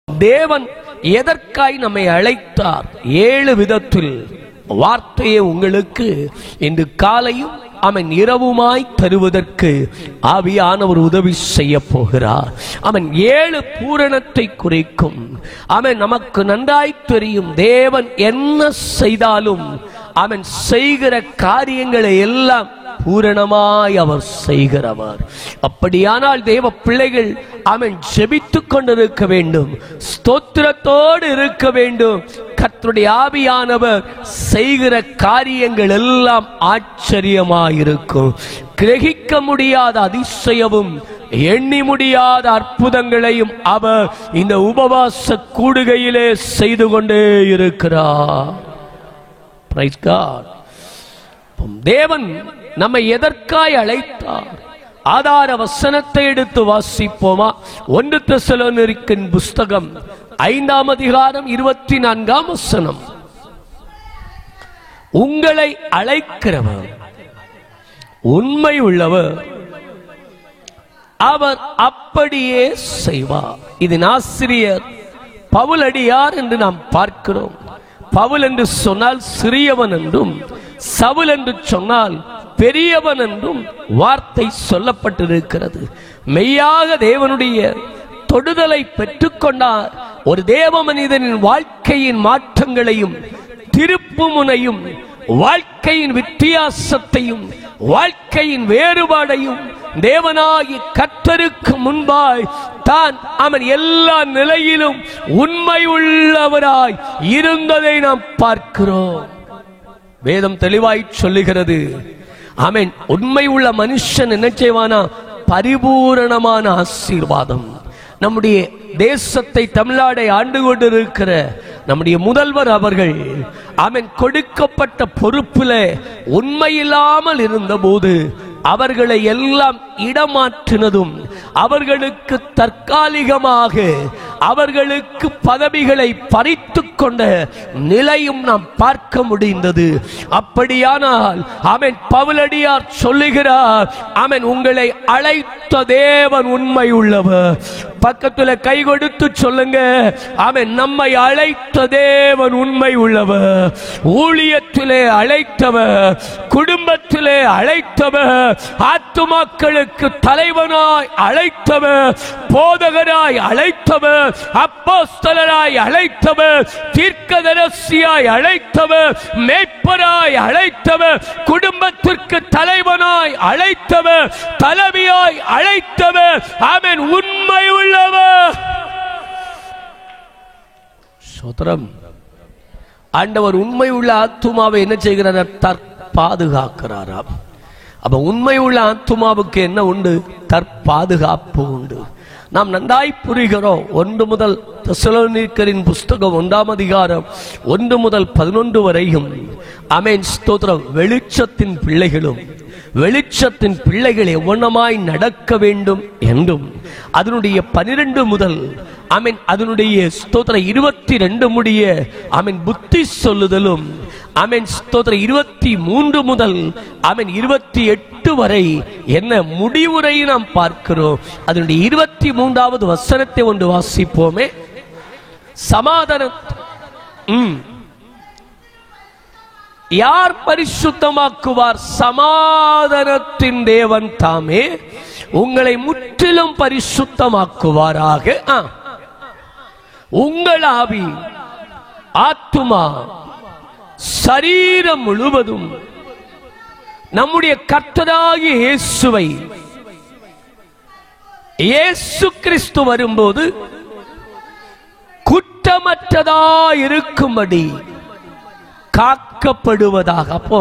தேவன் எதற்காய் நம்மை அழைத்தார்? 7 விதத்தில் வார்த்தையை உங்களுக்கு இன்று காலையும் அவன் இரவுமாய் தருவதற்கு ஆவியானவர் உதவி செய்ய போகிறார். அவன் 7 பூரணத்தை குறிக்கும். அவன் நமக்கு நன்றாய் தெரியும். தேவன் என்ன செய்தாலும் அவன் செய்கிற காரியங்களை எல்லாம் பூரணமாய் அவர் செய்கிறவர். அப்படியானால் தேவ பிள்ளைகள் அவன் ஜெபித்துக் கொண்டிருக்க வேண்டும், ஸ்தோத்திரத்தோடு இருக்க வேண்டும். கர்த்தருடைய ஆவியானவர் செய்கிற காரியங்கள் எல்லாம் ஆச்சரியமாயிருக்கும். கிரகிக்க முடியாத அதிசயமும் எண்ணி முடியாத அற்புதங்களையும் அவர் இந்த உபவாச கூடுகையிலே செய்து கொண்டே இருக்கிறார். Praise God. தேவன் நம்மை எதற்காய் அழைத்தார்? ஆதார வசனத்தை எடுத்து வாசிப்போமா? 1 தெசலோனிக்கேயர் புஸ்தகம் 5ஆம் அதிகாரம் 24ஆம் வசனம். உங்களை அழைக்கிறவர் உண்மை உள்ளவர், அவர் அப்படியே செய்வார். இதன் ஆசிரியர் பவுலடியார் என்று நாம் பார்க்கிறோம். பவுல் என்று சொன்னால் சிறியவன் என்றும், சவுல் என்று சொன்னால் பெரியவன் என்றும் வார்த்தை சொல்லப்பட்டிருக்கிறது. மெய்யாக தேவனுடைய தொடுதலை பெற்றுக்கொண்டார். ஒரு தேவ மனிதனின் வாழ்க்கையின் மாற்றங்களையும் திருப்புமுனையும் வாழ்க்கையின் வித்தியாசத்தையும் வாழ்க்கையின் வேறுபாடையும் தேவனாகி கர்த்தருக்கு முன்பாய் தான் அவன் எல்லா நிலையிலும் உண்மை உள்ளவராய் இருந்ததை நாம் பார்க்கிறோம். வேதம் தெளிவாய் சொல்லுகிறது. ஆமென். உண்மை உள்ள மனுஷன் என்ன செய்வானா? பரிபூரணமான ஆசீர்வாதம். நம்முடைய தேசத்தை, தமிழ்நாடை ஆண்டு கொண்டிருக்கிற நம்முடைய முதல்வர் அவர்கள் அவன் கொடுக்கப்பட்ட பொறுப்பில் உண்மையில்லாமல் இருந்தபோது அவர்களை எல்லாம் இடமாற்றினதும், அவர்களுக்கு தற்காலிகமாக அவர்களுக்கு பதவிகளை பறித்து கொண்ட நிலையும் நாம் பார்க்க முடிந்தது. அப்படியானால் அவன் பவுலடியார் சொல்லுகிறார், அவன் உங்களை அழைத்த தேவன் உண்மை உள்ளவர். பக்கத்துல கை கொடுத்து சொல்லுங்க, அவன் நம்மை அழைத்த தேவன் உண்மை உள்ளவர். ஊழியத்திலே அழைத்தவர், குடும்பத்திலே அழைத்தவர், ஆத்துமாக்களுக்கு தலைவனாய் அழைத்தவர், போதகராய் அழைத்தவர், அப்போஸ்தலராய் அழைத்தவர், தீர்க்கதரிசியாய் அழைத்தவர், மேய்ப்பராய் அழைத்தவர், குடும்பத்திற்கு தலைவனாய் அழைத்தவர், தலைவியாய் அழைத்தவர். அவன் உண்மை உள்ளவர். சோதரம். ஆண்டவர் உண்மை உள்ள ஆத்துமாவை என்ன செய்கிறார்? பாதுகாக்கிறாராம். அப்ப உண்மை உள்ள ஆத்துமாவுக்கு என்ன உண்டு? தற்பாதுகாப்பு உண்டு. நாம் நன்றாய் புரிகிறோம். 1 தெசலோனிக்கேயரின் புஸ்தகம் 1ஆம் அதிகாரம் 1 முதல் 11 வரையும் ஆமென் ஸ்தோத்திரம். வெளிச்சத்தின் பிள்ளைகளும் வெளிச்சத்தின் பிள்ளைகள் எவ்வளமாய் நடக்க வேண்டும் என்றும், அதனுடைய 12 முதல் ஆமென் அதனுடைய ஸ்தோத்திர 22 முடிய ஆமென் புத்தி சொல்லுதலும், ஆமென் ஸ்தோத்திர 23 முதல் ஆமென் 28 வரை என்ன முடிவுரை நாம் பார்க்கிறோம். அதனுடைய 23வது வசனத்தை ஒன்று வாசிப்போமே. சமாதானம் யார் பரிசுத்தமாக்குவார்? சமாதானத்தின் தேவன் தாமே உங்களை முற்றிலும் பரிசுத்தமாக்குவாராக. உங்கள் ஆவி, ஆத்துமா, சரீரம் முழுவதும் நம்முடைய கர்த்தராகிய இயேசுவை, இயேசு கிறிஸ்து வரும்போது குற்றமற்றதாய் இருக்கும்படி காக்கப்படுவதாக. அப்போ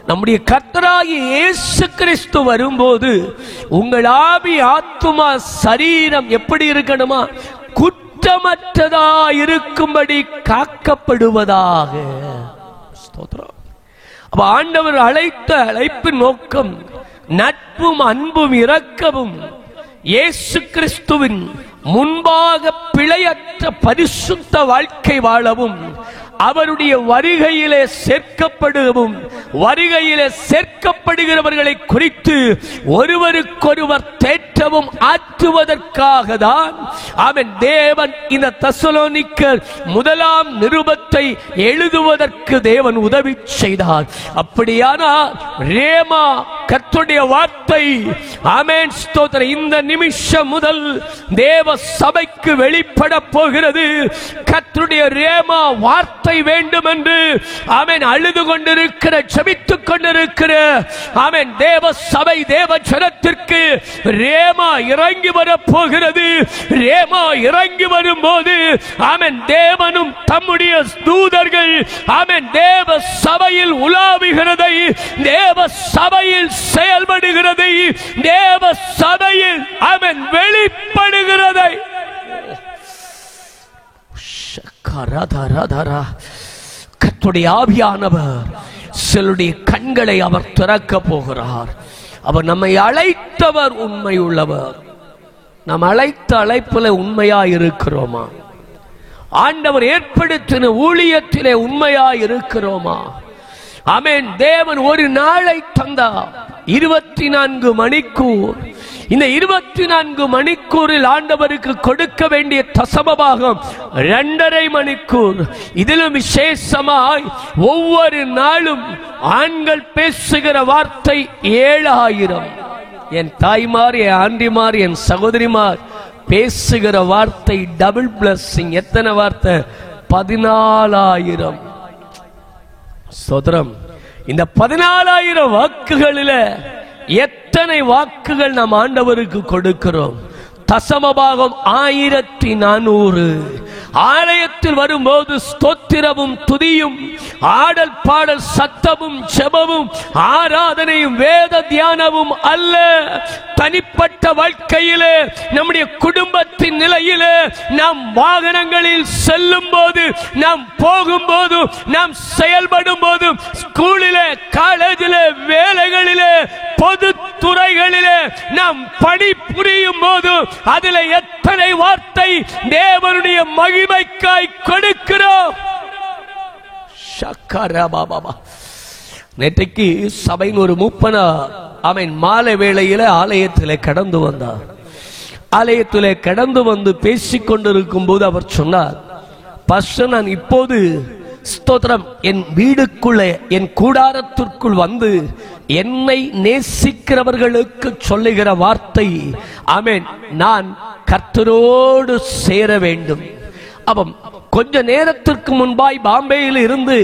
நம்முடைய கர்த்தராகிய இயேசு கிறிஸ்து வரும்போது உங்கள் ஆவி, ஆத்துமா, சரீரம் எப்படி இருக்கணுமா? குற்றமற்றதாய் இருக்கும்படி காக்கப்படுவதாக. அப்ப ஆண்டவர் அழைத்த அழைப்பின் நோக்கம் நட்பும் அன்பும் இரக்கமும் இயேசு கிறிஸ்துவின் முன்பாக பிழையற்ற பரிசுத்த வாழ்க்கை வாழவும், அவருடைய வருகையிலே சேர்க்கப்படுகவும் வருகையிலே சேர்க்கப்படுகிறவர்களை குறித்து ஒருவருக்கொருவர் தேற்றவும் ஆற்றுவதற்காக தான் அவன் தேவன் இந்த தெசலோனிக்கர் முதலாம் நிருபத்தை எழுதுவதற்கு தேவன் உதவி செய்தார். அப்படியானால் ரேமா கர்த்தருடைய வார்த்தை ஆமென் ஸ்தோத்திரம் இந்த நிமிஷம் முதல் தேவ சபைக்கு வெளிப்பட போகிறது. கர்த்தருடைய ரேமா வார்த்தை வேண்டும் என்று ஆமென் அழுது கொண்டிருக்கிற ஜெபித்துக் கொண்டிருக்கிற ஆமென் தேவ சபை தேவ ஜனத்திற்கு ரேமா இறங்கி வர போகிறது. ரேமா இறங்கி வரும்போது ஆமென் தேவனும் தம்முடைய தூதர்கள் ஆமென் தேவ சபையில் உலாவுகிறதை, தேவ சபையில் செயல்படுகிறதை, தேவ சபையில் ஆமென் வெளிப்படுகிறதை கர்த்தருடைய ஆவியானவர் சிலருடைய கண்களை அவர் திறக்க போகிறார். அவர் நம்மை அழைத்தவர் உண்மை உள்ளவர். நாம் அழைத்த அழைப்பில் உண்மையா இருக்கிறோமா? ஆண்டவர் ஏற்படுத்தின ஊழியத்திலே உண்மையா இருக்கிறோமா? ஆமென். தேவன் ஒரு நாளை தந்தார், 24 மணிக்கூர். இந்த 24 மணிக்கூரில் ஆண்டவருக்கு கொடுக்க வேண்டிய தசமபாகம் 2.5 மணிக்கூர். இதிலும் விசேஷமாய் ஒவ்வொரு நாளும் ஆண்கள் பேசுகிற வார்த்தை 7000. என் தாய்மார், என் ஆண்டிமார், என் சகோதரிமார் பேசுகிற வார்த்தை டபுள் பிளஸிங். எத்தனை வார்த்தை? 14,000. சோதரம், இந்த 14,000 வாக்குகளில் எத்தனை வாக்குகள் நாம் ஆண்டவருக்கு கொடுக்கிறோம்? தசமபாகம் 1400. ஆலயத்தில் வரும்போது ஸ்தோத்திரமும் துதியும் ஆடல் பாடல் சத்தமும் ஜெபமும் ஆராதனையும் வேத தியானமும் அல்ல. தனிப்பட்ட வாழ்க்கையிலே நம்முடைய குடும்பத்தின் நிலையிலே நாம் வாகனங்களில் செல்லும் போது, நாம் போகும்போது, நாம் செயல்படும் போது, ஸ்கூலிலே, காலேஜிலே, வேலைகளிலே, பொது துறைகளிலே நாம் பணிபுரியும் போது அதில் எத்தனை வார்த்தை தேவனுடைய மகிமைக்காய் கொடுக்கிறோம். நேற்றைக்கு சபையின் ஒரு மூப்பனார் அவன் மாலை வேளையில ஆலயத்திலே கடந்து வந்தார். ஆலயத்திலே கடந்து வந்து பேசிக் கொண்டிருக்கும் போது அவர் சொன்னார், பாஸ்டர், நான் இப்போது ஸ்தோத்திரம் என் வீடுக்குள்ளே, என் கூடாரத்திற்குள் வந்து என்னை நேசிக்கிறவர்களுக்கு சொல்லுகிற வார்த்தை, ஆமென், நான் கர்த்தரோடு சேர வேண்டும். அப்ப கொஞ்ச நேரத்திற்கு முன்பாய் பாம்பேயில் இருந்து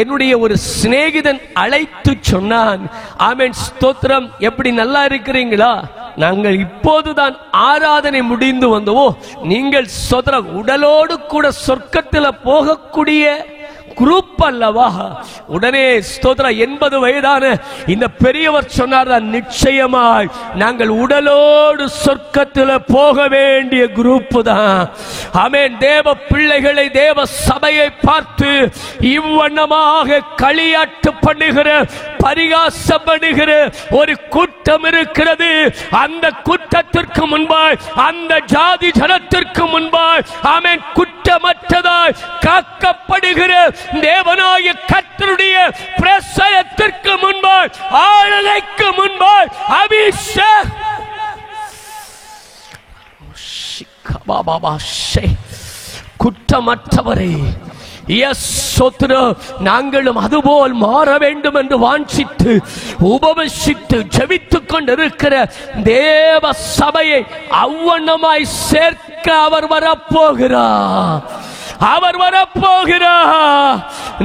என்னுடைய ஒரு சிநேகிதன் அழைத்து சொன்னான், ஆமென் ஸ்தோத்திரம், எப்படி நல்லா இருக்கிறீங்களா? நாங்கள் இப்போதுதான் ஆராதனை முடிந்து வந்தோம். நீங்கள் ஸ்தோத்திரம் உடலோடு கூட சொர்க்கத்தில் போகக்கூடிய குரூப் அல்லவா? உடனே ஸ்தோத்திரம் 80 வயதான இந்த பெரியவர் சொன்னார், நிச்சயமாய் நாங்கள் உடலோடு சொர்க்கத்தில் போக வேண்டிய குரூப் தான். ஆமென். தேவ பிள்ளைகளை, தேவ சபையை பார்த்து இவ்வண்ணமாக களியாட்டு பண்ணுகிற, பரிகாசம் பண்ணுகிற ஒரு கூட்டம் இருக்கிறது. அந்த கூட்டத்திற்கு முன்பாய், அந்த ஜாதி ஜனத்திற்கு முன்பாய், ஆமென், குற்றமற்றதாய் காக்கப்படுகிற தேவனாய கர்த்தருடைய பிரசன்னத்திற்கு முன்பாய், ஆளுகைக்கு முன்பாய் அபிஷேகம் குற்றமற்றவரே, நாங்களும் அதுபோல் மாற வேண்டும் என்று வாஞ்சித்து உபவசித்து ஜெபித்துக் கொண்டிருக்கிற தேவ சபையை அவ்வண்ணமாய் சேர்க்க அவர் வரப்போகிறார். அவர் வரப்போகிறார்.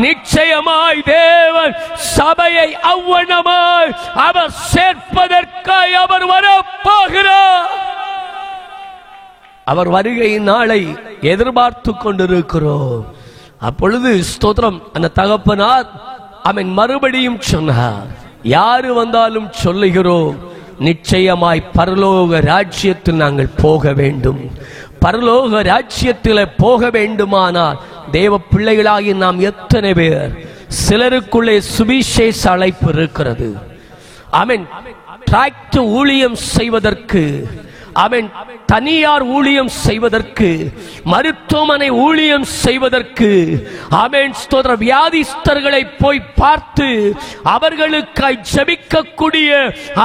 நிச்சயமாய் தேவன் சபையை அவ்வண்ணமாய் அவர் சேர்ப்பதற்காய் அவர் வரப்போகிறார். அவர் வருகையின் நாளை எதிர்பார்த்து கொண்டிருக்கிறோம். அப்பொழுது ஸ்தோத்திரம் அந்த தகப்பனார் அவன் மறுபடியும் சொன்னார், யாரு வந்தாலும் சொல்லுகிறோம், நிச்சயமாய் பரலோக ராஜ்யத்தில் நாங்கள் போக வேண்டும். பரலோக ராஜ்யத்தில் போக வேண்டுமானால் தேவ பிள்ளைகளாகி நாம் எத்தனை பேர், சிலருக்குள்ளே சுவிசேஷ அழைப்பு இருக்கிறது. ஆமென். டிராக்டர் ஊழியம் செய்வதற்கு, அவன் தனியார் ஊழியம் செய்வதற்கு, மருத்துவமனை ஊழியம் செய்வதற்கு, அவன் ஸ்தோத்திர வியாதிஸ்தர்களை போய் பார்த்து அவர்களுக்காய் ஜெபிக்கக்கூடிய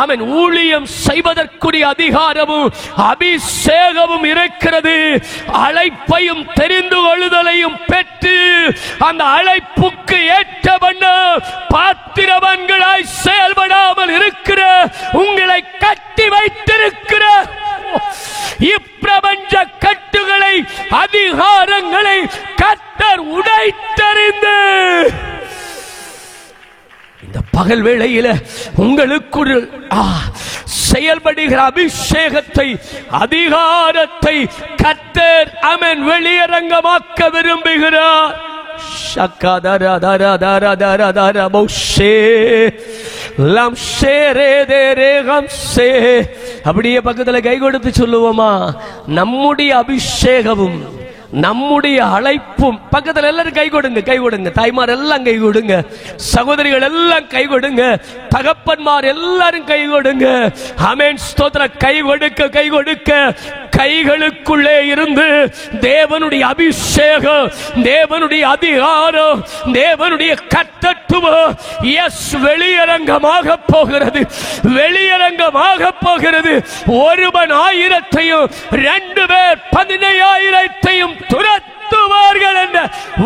அவன் ஊழியம் செய்வதற்குரிய அதிகாரமும் அபிஷேகமும் இருக்கிறது. அழைப்பையும் தெரிந்து கொள்ளுதலையும் பெற்று அந்த அழைப்புக்கு ஏற்றவண்ண பாத்திரவான்களாய் செயல்படாமல் இருக்கிற உங்களை கட்டி வைத்திருக்கிற இப்பிரபஞ்ச கட்டுகளை, அதிகாரங்களை கர்த்தர் உடைத்தறிந்து இந்த பகல் வேளையில உங்களுக்கு செயல்படுகிற அபிஷேகத்தை, அதிகாரத்தை கர்த்தர் அவன் வெளியரங்கமாக்க விரும்புகிறார். அப்படியே பக்கத்துல கை கொடுத்து சொல்லுவோமா, நம்முடைய அபிஷேகமும் நம்முடைய அழைப்பும். பக்கத்துல எல்லாரும் கை கொடுங்க, கை கொடுங்க. தாய்மார் எல்லாம் கை கொடுங்க, சகோதரிகள் எல்லாம் கை கொடுங்க, தகப்பன்மார் எல்லாரும் கை கொடுங்க. ஆமென் ஸ்தோத்திர. கை கொடுக்க கை கொடுக்க கைகளுக்குள்ளே இருந்து தேவனுடைய அபிஷேகம், தேவனுடைய அதிகாரம், தேவனுடைய கர்த்தத்துவம் எஸ் வெளியரங்கமாக போகிறது, வெளியரங்கமாக போகிறது. ஒருவன் 1000ஐயும் 2 பேர் 15,000ஐயும் துரத்துவார்கள் என்ற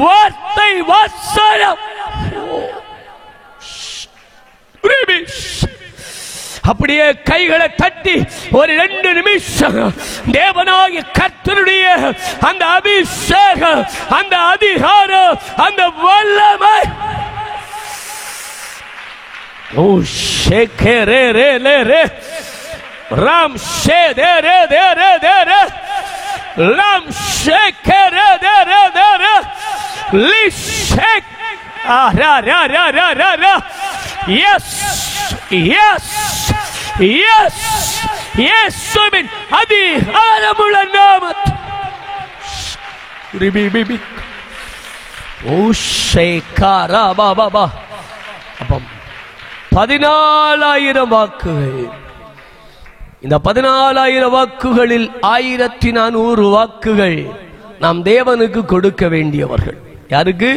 வார்த்தை வசனம். அப்படியே கைகளை தட்டி ஒரு 2 நிமிஷம் தேவனாகிய கர்த்தருடைய அந்த அபிஷேகம், அந்த அதிகாரம், அந்த வல்லமை ஓ ஷேகரே ரே லே ரே ராம் ஷே தே ரே தே ரே தே ரே லாம் ஷேகரே தே ரே தே ரே லி ஷேக் ரா ரா ரா ரா ரா ரா. எஸ் எஸ் எஸ் இயேசுவின் அதிகாரமுள்ள நாமத்தில் ரிபிபிபி ஓ ஷேகரா பாபா. அப்ப 14,000 வாக்குகள். இந்த 14,000 வாக்குகளில் 1,400 வாக்குகள் நாம் தேவனுக்கு கொடுக்க வேண்டியவர்கள். யாருக்கு?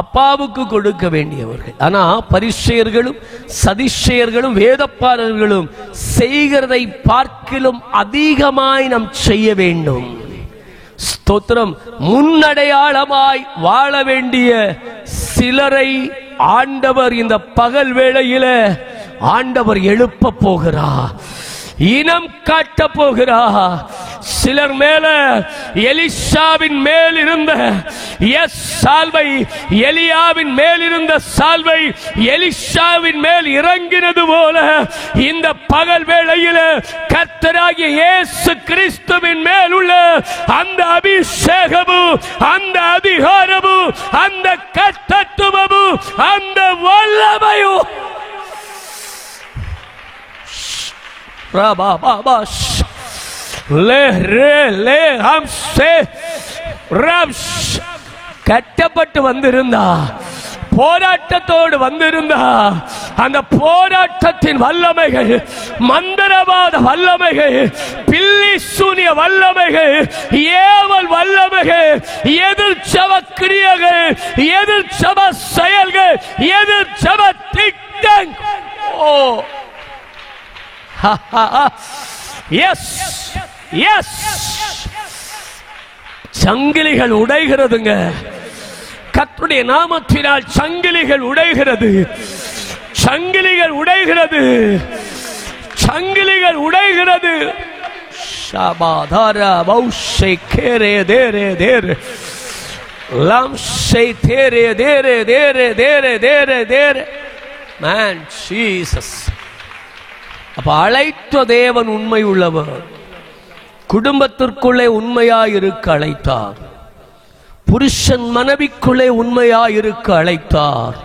அப்பாவுக்கு கொடுக்க வேண்டியவர்கள். ஆனா பரிசேயர்களும் சதிஷேயர்களும் வேதப்பாரர்களும் செய்கிறதை பார்க்கிலும் அதிகமாய் நாம் செய்ய வேண்டும். ஸ்தோத்திரம். முன்னடையாளமாய் வாழ வேண்டிய சிலரை ஆண்டவர் இந்த பகல் வேளையில ஆண்டவர் எழுப்ப போகிறார், இனம் காட்ட போகிறார். சிலர் மேல எலிசாவின் மேல் இருந்த சால்வை, எலியாவின் மேல் இருந்த சால்வை எலிசாவின் மேல் இறங்கினது போல இந்த பகல் வேளையில கர்த்தராகிய இயேசு கிறிஸ்துவின் மேல் உள்ள அந்த அபிஷேகமும், அந்த அதிகாரமும், அந்த கர்த்தத்துவமும், அந்த வல்லமையும் கட்டப்பட்டு வந்திருந்தா, போராட்டத்தோடு வந்திருந்தா, அந்த போராட்டத்தின் வல்லமைகள், மந்திரவாத வல்லமைகள், பில்லி சூனிய வல்லமைகள், ஏவல் வல்லமைகள், எதிர் சப கிரியைகள், எதிர் சப செயல்கள், எதிர் சப திட்டம். ஓ எஸ் எஸ் சங்கிலிகள் உடைகிறதுங்க. கர்த்தருடைய நாமத்தினால் சங்கிலிகள் உடைகிறது, சங்கிலிகள் உடைகிறது, சங்கிலிகள் உடைகிறது. ஷாபாதாரா பௌஷே கேரே தேரே தேரே லம் ஷே தேரே தேரே தேரே தேரே தேரே தேரே மேன் ஜீசஸ். அப்ப அழைத்த தேவன் உண்மை உள்ளவர். குடும்பத்திற்குள்ளே உண்மையாயிருக்க அழைத்தார், புருஷன் மனைவிக்குள்ளே உண்மையாயிருக்க அழைத்தார்,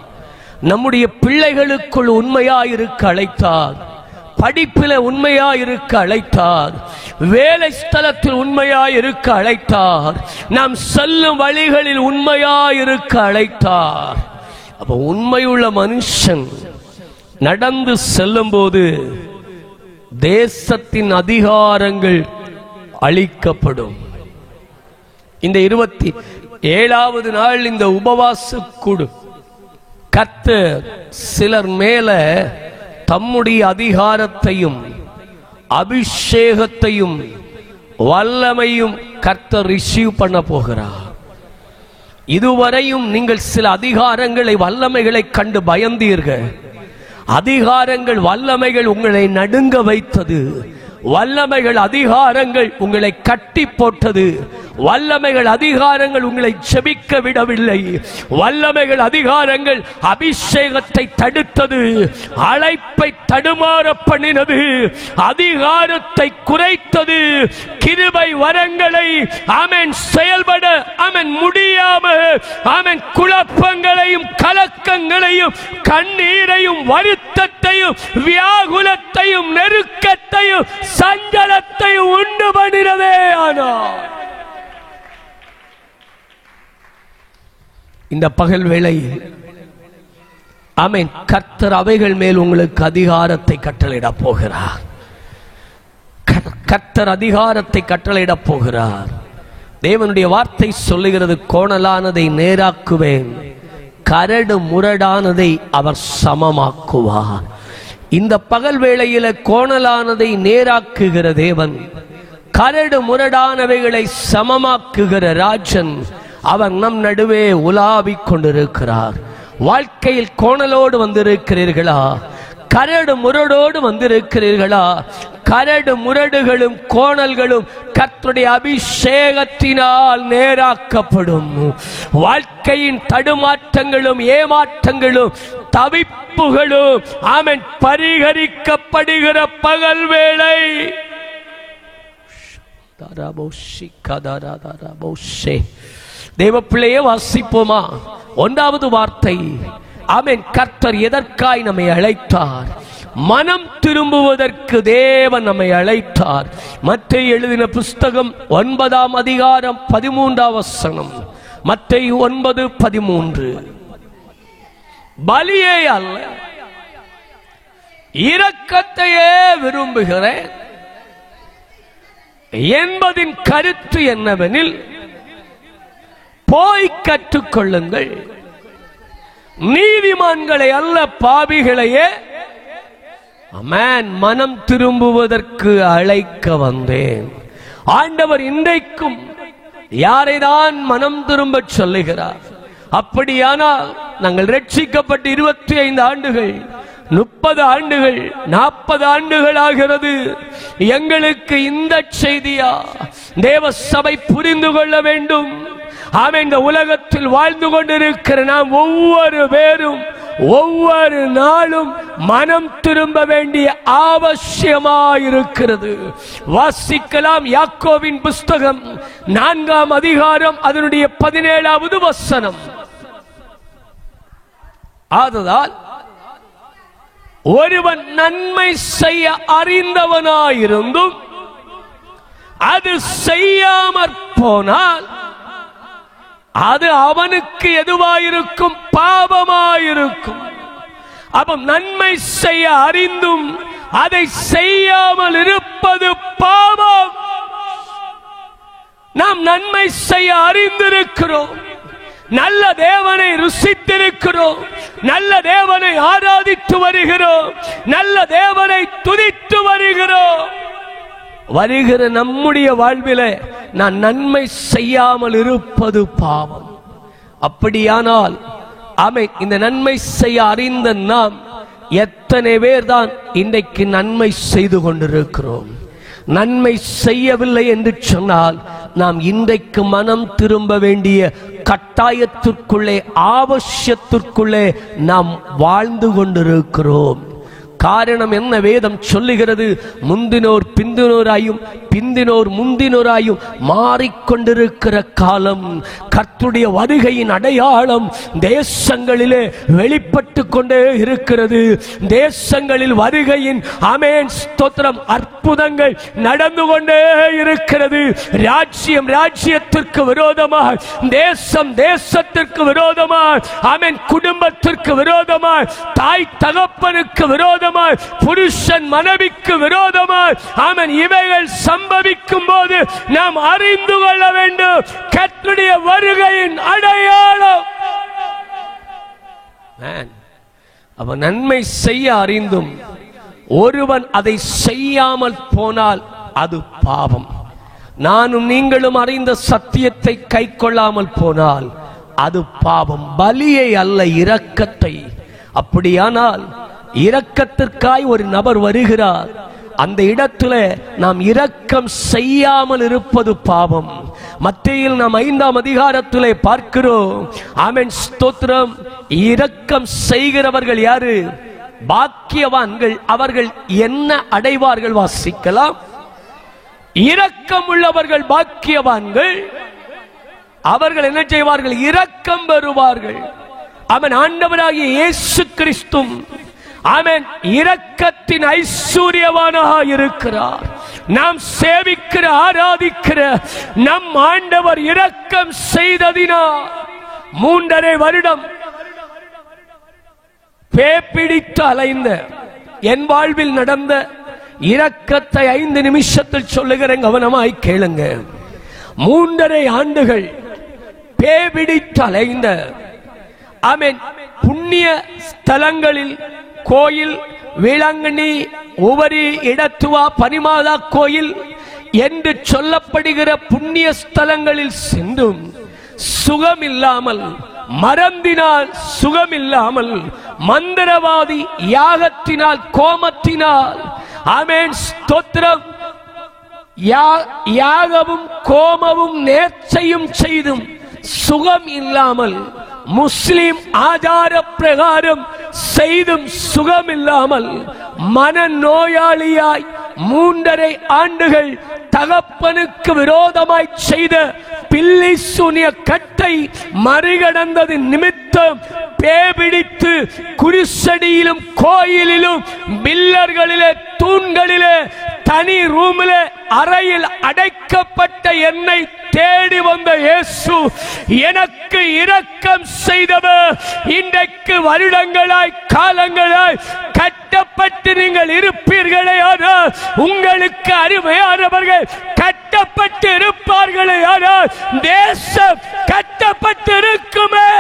நம்முடைய பிள்ளைகளுக்குள் உண்மையாயிருக்க அழைத்தார், படிப்பில உண்மையாயிருக்க அழைத்தார், வேலை ஸ்தலத்தில் உண்மையாயிருக்க அழைத்தார், நாம் செல்லும் வழிகளில் உண்மையாயிருக்க அழைத்தார். அப்ப உண்மையுள்ள மனுஷன் நடந்து செல்லும் போது தேசத்தின் அதிகாரங்கள் அளிக்கப்படும். இந்த 27வது நாள் இந்த உபவாச கூடு கர்த்தர் சிலர் மேல தம்முடைய அதிகாரத்தையும் அபிஷேகத்தையும் வல்லமையும் கர்த்தர் ரிசீவ் பண்ண போகிறார். இதுவரையும் நீங்கள் சில அதிகாரங்களை வல்லமைகளை கண்டு பயந்தீர்கள். அதிகாரங்கள் வல்லமைகள் உங்களை நடுங்க வைத்தது. வல்லமைகள் அதிகாரங்கள் உங்களை கட்டி போட்டது. வல்லமைகள் அதிகாரங்கள் உங்களை ஜெபிக்க விடவில்லை. வல்லமைகள் அதிகாரங்கள் அபிஷேகத்தை தடுத்தது. அழைப்பை தடுமாற பண்ணினது. அதிகாரத்தை குறைத்தது. கிருபை வரங்களை ஆமென் செயல்பட ஆமென் முடியாம ஆமென் குழப்பங்களையும் கலக்கங்களையும் கண்ணீரையும் வருத்தத்தையும் வியாகுலத்தையும் நெருக்கத்தையும் சஞ்சலத்தை உண்டு பண்ணினதே. ஆனால் இந்த பகல் வேளையில் ஆமென் கர்த்தர் அவைகள் மேல் உங்களுக்கு அதிகாரத்தை கட்டளையிட போகிறார். கர்த்தர் அதிகாரத்தை கட்டளையிட போகிறார். தேவனுடைய வார்த்தை சொல்லுகிறது, கோணலானதை நேராக்குவேன், கரடு முரடானதை அவர் சமமாக்குவார். இந்த பகல் வேளையில கோணலானதை நேராக்குகிற தேவன், கரடு முரடானவைகளை சமமாக்குகிற ராஜன் அவர் நம் நடுவே உலாவிக் கொண்டிருக்கிறார். வாழ்க்கையில் கோணலோடு வந்திருக்கிறீர்களா? கரடு முரடோடு வந்திருக்கிறீர்களா? கரடு முரடுகளும் கோணல்களும் கர்த்தருடைய அபிஷேகத்தினால் நேராக்கப்படும். வாழ்க்கையின் தடுமாற்றங்களும் ஏமாற்றங்களும் தவிப்புகளும் ஆமென் பரிகரிக்கப்படுகிற பகல் வேளை. தேவ பிள்ளையே வாசிப்போமா? 1வது வார்த்தை ஆமென். கர்த்தர் எதற்காய் நம்மை அழைத்தார்? மனம் திரும்புவதற்கு தேவன் நம்மை அழைத்தார். மத்தேயு எழுதின புஸ்தகம் 9ஆம் அதிகாரம் 13ஆம் வசனம். மத்தேயு 9:13. பலியே அல்ல, இரக்கத்தையே விரும்புகிறேன் என்பதின் கருத்து என்னவெனில், போய் கற்றுக்கொள்ளுங்கள், நீதிமான்களை அல்ல பாவிகளையே ஆமென் மனம் திரும்புவதற்கு அழைக்க வந்தேன். ஆண்டவர் இன்றைக்கும் யாரைதான் மனம் திரும்ப சொல்லுகிறார்? அப்படியானால் நாங்கள் ரட்சிக்கப்பட்டு 25 ஆண்டுகள், 30 ஆண்டுகள், 40 ஆண்டுகள் ஆகிறது. எங்களுக்கு இந்த செய்தியா தேவ சபை புரிந்து கொள்ள வேண்டும். ஆமென். இந்த உலகத்தில் வாழ்ந்து கொண்டிருக்கிற நாம் ஒவ்வொரு பேரும் ஒவ்வொரு நாளும் மனம் திரும்ப வேண்டிய அவசியமாயிருக்கிறது. வாசிக்கலாம் யாக்கோபின் புஸ்தகம் 4ஆம் அதிகாரம் அதனுடைய 17வது வசனம். ஆதலால் ஒருவன் நன்மை செய்ய அறிந்தவனாயிருந்தும் அது செய்யாமற் போனால் அது அவனுக்கு எதுவாயிருக்கும்? பாவமாயிருக்கும். அப்ப நன்மை செய்ய அறிந்தும் அதை செய்யாமல் இருப்பது பாவம். நாம் நன்மை செய்ய அறிந்திருக்கிறோம், நல்ல தேவனை ருசித்திருக்கிறோம், நல்ல தேவனை ஆராதித்து வருகிறோம், நல்ல தேவனை துதித்து வருகிறோம். வருகிற நம்முடைய வாழ்வில நான் நன்மை செய்யாமல் இருப்பது பாவம். அப்படியானால் ஆமென், இந்த நன்மை செய்ய அறிந்த நாம் எத்தனை பேர் தான் இன்றைக்கு நன்மை செய்து கொண்டிருக்கிறோம்? நன்மை செய்யவில்லை என்று சொன்னால் நாம் இன்றைக்கு மனம் திரும்ப வேண்டிய கட்டாயத்திற்குள்ளே, அவசியத்திற்குள்ளே நாம் வாழ்ந்து கொண்டிருக்கிறோம். காரணம் என்ன? வேதம் சொல்லுகிறது, முந்தினோர் பிந்தினோராயும் பிந்தினோர் முந்தினோராயும் மாறிக்கொண்டிருக்கிற காலம். கர்த்தருடைய வருகையின் அடையாளம் தேசங்களிலே வெளிப்பட்டு கொண்டே இருக்கிறது. தேசங்களில் வருகையின் ஆமென் ஸ்தோத்திரம் அற்புதங்கள் நடந்து கொண்டே இருக்கிறது. ராஜ்யம் ராஜ்யத்திற்கு விரோதமாக, தேசம் தேசத்திற்கு விரோதமாக, ஆமென் குடும்பத்திற்கு விரோதமாக, தாய் தகப்பனுக்கு விரோதமாக, புருஷன் மனைவிக்கு விரோதமாக, ஆமென் இவைகள் சம்பவிக்கும் போது நாம் அறிந்து கொள்ள வேண்டும் கர்த்தருடைய வருகையின் அடையாளம். அவன் நன்மை செய்ய அறிந்தும் ஒருவன் அதை செய்யாமல் போனால் அது பாவம். நானும் நீங்களும் அறிந்த சத்தியத்தை கை கொள்ளாமல் போனால் அது பாவம். பலியை அல்ல, இரக்கத்தை. அப்படியானால் இரக்கத்திற்காய் ஒரு நபர் வருகிறார், அந்த இடத்துல நாம் இரக்கம் செய்யாமல் இருப்பது பாவம். மத்தேயில் நாம் 5ஆம் அதிகாரத்திலே பார்க்கிறோம். ஆமென் ஸ்தோத்திரம். இரக்கம் செய்கிறவர்கள் யாரு? பாக்கியவான்கள். அவர்கள் என்ன அடைவார்கள்? வாசிக்கலாம். இரக்கம் உள்ளவர்கள் பாக்கியவான்கள். அவர்கள் என்ன செய்வார்கள்? இரக்கம் பெறுவார்கள். அவன் ஆண்டவராகிய இயேசு கிறிஸ்து ஆமென் இரக்கத்தின் ஐஸ்வர்யவானாக இருக்கிறார். நாம் சேவிக்கிற ஆராதிக்கிற நம் ஆண்டவர் இரக்கம் செய்ததினால் 3.5 வருடம் பேப்பிடித்து அலைந்த என் வாழ்வில் நடந்த இரக்கத்தை 5 நிமிஷத்தில் சொல்லுகிறேன், கவனமாய் கேளுங்க. 3.5 ஆண்டுகள் பேபிடித்து அலைந்த ஆமென் புண்ணிய ஸ்தலங்களில், கோயில், வேளாங்கண்ணி, உவரி, இடத்துவா, பனிமாதா கோயில் என்று சொல்லப்படுகிற புண்ணிய ஸ்தலங்களில் சென்றும் சுகமில்லாமல், மறந்தினால் சுகமில்லாமல், மந்திரவாதி யாகத்தினால் கோமத்தினால் ஆமென் ஸ்தோத்திரம் யாகமும் கோமமும் நேர்ச்சையும் செய்தும் சுகம் இல்லாமல், முஸ்லிம் ஆச்சார பிரகாரம் செய்தும் சுகமில்லாமல் மனநோயாளியாய் 3.5 ஆண்டுகள் தகப்பனுக்கு விரோதமாய் செய்த பில்லி சூனிய கட்டை மறிகடந்தது நிமித்தம் பேபிடித்து குருசடியிலும் கோயிலிலும் பில்லர்களிலே தூண்களிலே தனி ரூமிலே அறையில் அடைக்கப்பட்ட என்னை தேடி வந்த இயேசு எனக்கு இரக்கம் செய்தவர். இன்றைக்கு வருடங்களாய் காலங்களாய் கட்டப்பட்டு நீங்கள் இருப்பீர்களே, ஆனால் உங்களுக்கு அருமையானவர்கள் கட்டப்பட்டு இருப்பார்களே, ஆனால் தேசம் கட்டப்பட்டு இருக்குமே.